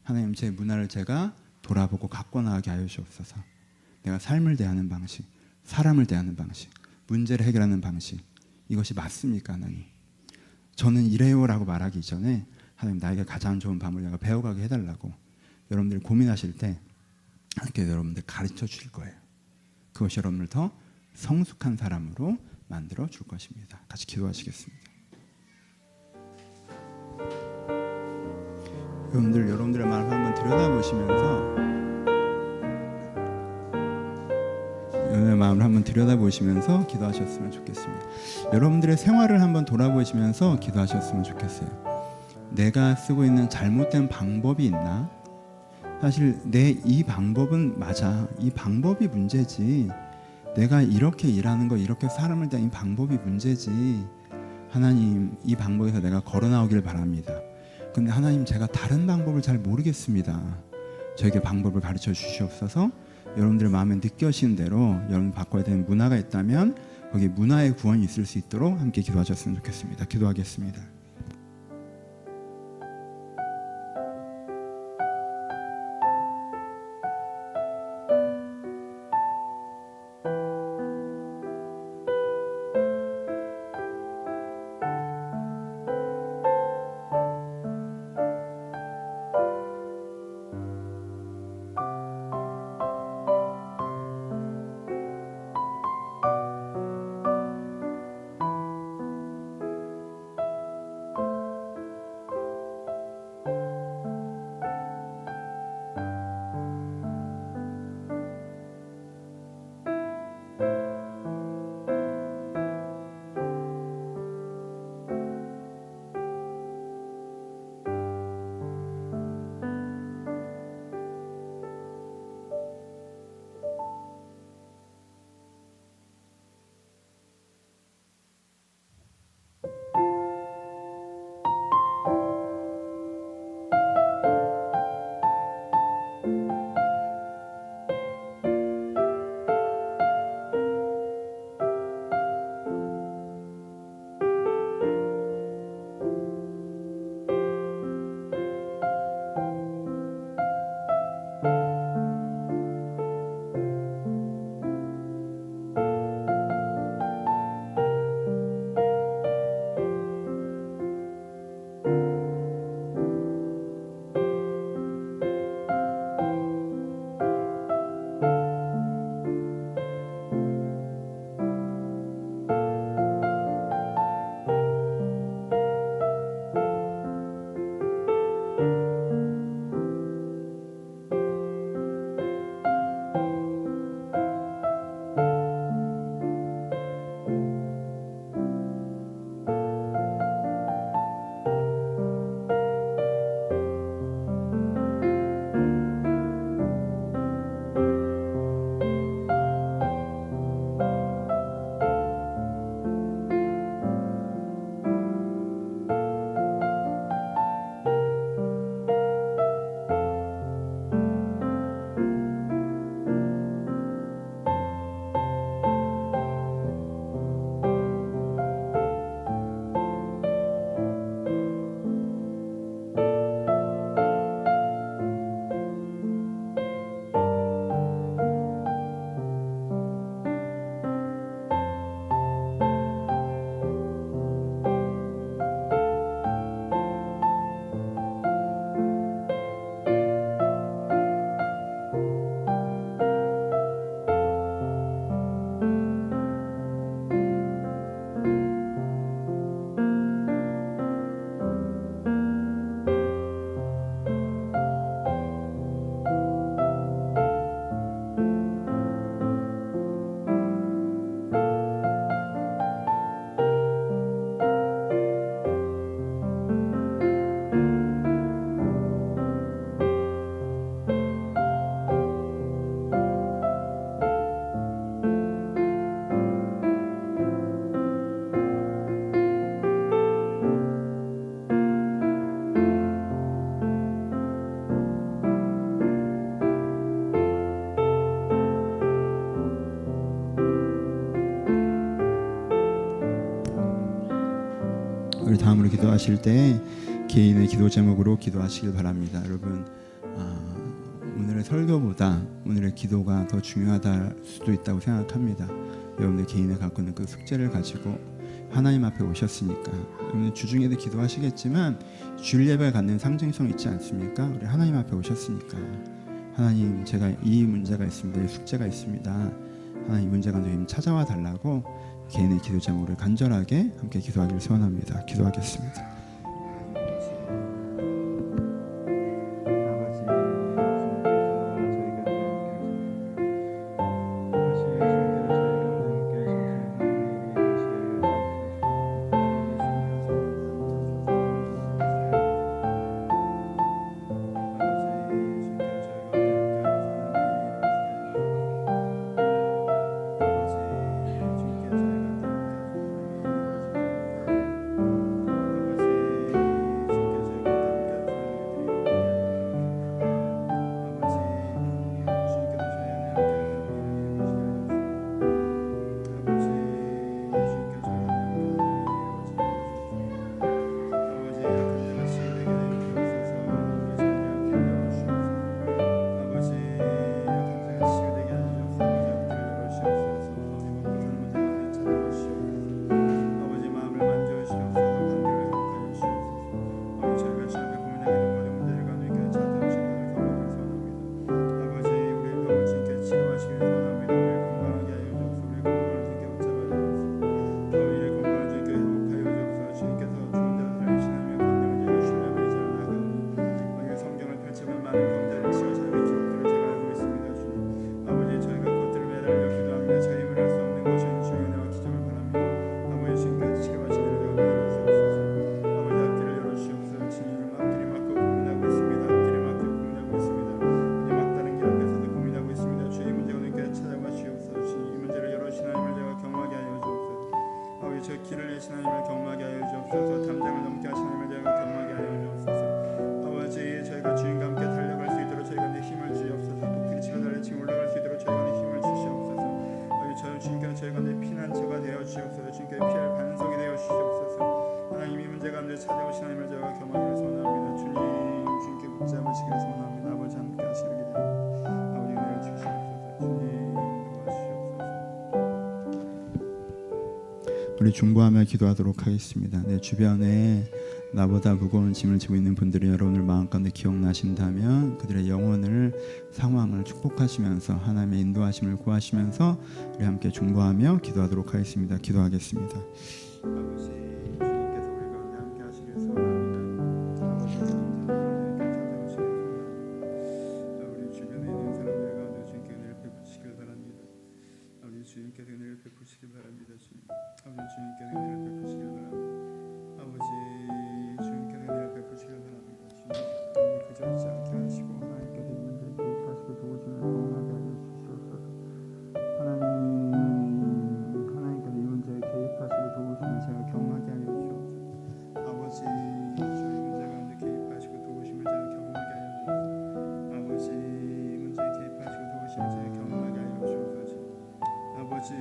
하나님, 제 문화를 제가 돌아보고 갖고 나가게 하여 주옵소서. 내가 삶을 대하는 방식, 사람을 대하는 방식, 문제를 해결하는 방식, 이것이 맞습니까 하나님? 저는 이래요라고 말하기 이전에 하나님, 나에게 가장 좋은 방법을 내가 배워가게 해달라고 여러분들이 고민하실 때 하나님께서 여러분들 가르쳐 주실 거예요. 그것이 여러분을 더 성숙한 사람으로 만들어 줄 것입니다. 같이 기도하시겠습니다. 여러분들의 마음을 한번 들여다보시면서 기도하셨으면 좋겠습니다. 여러분들의 생활을 한번 돌아보시면서 기도하셨으면 좋겠어요. 내가 쓰고 있는 잘못된 방법이 있나? 사실 이 방법은 맞아. 이 방법이 문제지. 내가 이렇게 일하는 거, 이렇게 사람을 대하는 이 방법이 문제지. 하나님, 이 방법에서 내가 걸어 나오길 바랍니다. 근데 하나님, 제가 다른 방법을 잘 모르겠습니다. 저에게 방법을 가르쳐 주시옵소서. 여러분들의 마음에 느껴지는 대로 여러분 바꿔야 되는 문화가 있다면 거기 문화의 구원이 있을 수 있도록 함께 기도하셨으면 좋겠습니다. 기도하겠습니다. 우리 다음으로 기도하실 때 개인의 기도 제목으로 기도하시길 바랍니다. 여러분, 오늘의 설교보다 오늘의 기도가 더 중요하다 수도 있다고 생각합니다. 여러분들 개인에 갖고 있는 그 숙제를 가지고 하나님 앞에 오셨으니까 여러분 주중에도 기도하시겠지만 주일 예배를 갖는 상징성이 있지 않습니까? 우리 하나님 앞에 오셨으니까 하나님, 제가 이 문제가 있습니다. 이 숙제가 있습니다. 하나님, 이 문제가 좀 찾아와 달라고 개인의 기도 제목을 간절하게 함께 기도하기를 소원합니다. 기도하겠습니다. 우리 중보하며 기도하도록 하겠습니다. 내 주변에 나보다 무거운 짐을 지고 있는 분들이 여러분들 마음 가운데 기억나신다면 그들의 영혼을, 상황을 축복하시면서 하나님의 인도하심을 구하시면서 우리 함께 중보하며 기도하도록 하겠습니다. 기도하겠습니다. 아버지, 주님께서 우리 가운데 함께 하시길 소원합니다. 아버지, 우리 주변에 있는 사람들 가운데 주님께 은혜를 베푸시길 바랍니다. 아버지, 주님께서 은혜를 베푸시길 바랍니다. 주님, 아버지, 주님께서 은혜를 베푸시길 바랍니다. 아버지, 주님께서 은혜를 베푸시길 바랍니다. 주님, 그저 있지 않게 하시고 하나님께서 이 문제를 개입하시고 도우심을 경험하게 하여 주시옵소서. 하나님께서 이 문제에 개입하시고 도우심을 제가 경험하게 하여 주시옵소서. 아버지, 저희 문제 가운데 개입하시고 도우심을 제가 경험하게 하여 주옵소서. 아버지, 이 문제에 개입하시고 도우심을 제가 경험하게 하여 주옵소서. 아버지,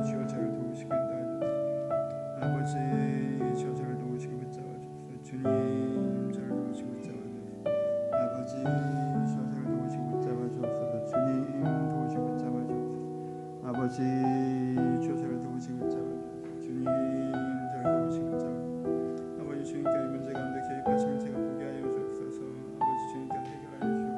주여 저를 도우시고 인도하소서. 아버지, 주여 저를 도우시고 붙잡아 주옵소서. 주님, 저를 도우시고 붙잡아 주옵소서. 아버지, 주여 저를 도우시고 붙잡아 주옵소서. 주님, 도우시고 붙잡아 주옵소서. 아버지, 주여 저를 도우시고 붙잡아 주옵소서. 주님, 저를 도우시고 붙잡아 주옵소서. 아버지, 주님께서 이 문제 가운데 개입하시면 제가 보게 하여 주옵소서. 아버지, 주님께서 해결하여 주옵소서.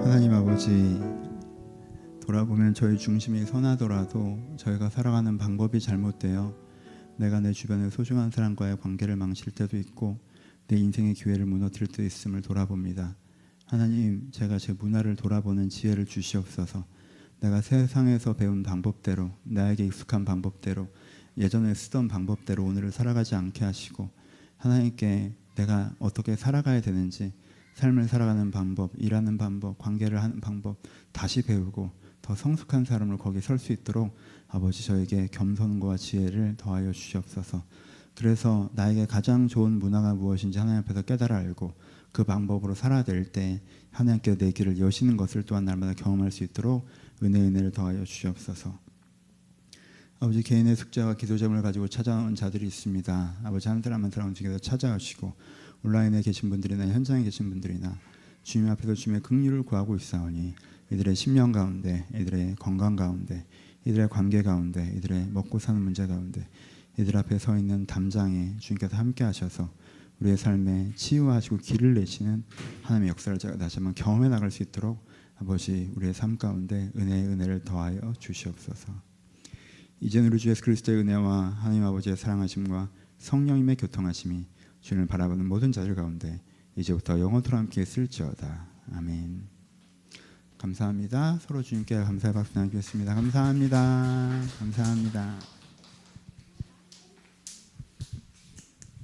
하나님 아버지, 돌아보면 저희 중심이 선하더라도 저희가 살아가는 방법이 잘못되어 내가 내 주변의 소중한 사람과의 관계를 망칠 때도 있고 내 인생의 기회를 무너뜨릴 때도 있음을 돌아봅니다. 하나님, 제가 제 문화를 돌아보는 지혜를 주시옵소서. 내가 세상에서 배운 방법대로, 나에게 익숙한 방법대로, 예전에 쓰던 방법대로 오늘을 살아가지 않게 하시고 하나님께 내가 어떻게 살아가야 되는지, 삶을 살아가는 방법, 일하는 방법, 관계를 하는 방법 다시 배우고 더 성숙한 사람으로 거기 설 수 있도록 아버지 저에게 겸손과 지혜를 더하여 주시옵소서. 그래서 나에게 가장 좋은 문화가 무엇인지 하나님 앞에서 깨달아 알고 그 방법으로 살아야 될 때 하나님께 내 길을 여시는 것을 또한 날마다 경험할 수 있도록 은혜를 더하여 주시옵소서. 아버지, 개인의 숙제와 기도 제목을 가지고 찾아온 자들이 있습니다. 아버지, 한 사람 한 사람 중에서 찾아오시고 온라인에 계신 분들이나 현장에 계신 분들이나 주님 앞에서 주님의 긍휼을 구하고 있사오니 이들의 심령 가운데, 이들의 건강 가운데, 이들의 관계 가운데, 이들의 먹고 사는 문제 가운데 이들 앞에 서 있는 담장에 주님께서 함께 하셔서 우리의 삶에 치유하시고 길을 내시는 하나님의 역사를 제가 다시 한번 경험해 나갈 수 있도록 아버지, 우리의 삶 가운데 은혜를 더하여 주시옵소서. 이제는 우리 주 예수 그리스도의 은혜와 하나님 아버지의 사랑하심과 성령님의 교통하심이 주님을 바라보는 모든 자들 가운데 이제부터 영원토록 함께 있을지어다. 아멘. 감사합니다. 서로 주님께 감사의 박수 나누겠습니다. 감사합니다. 감사합니다.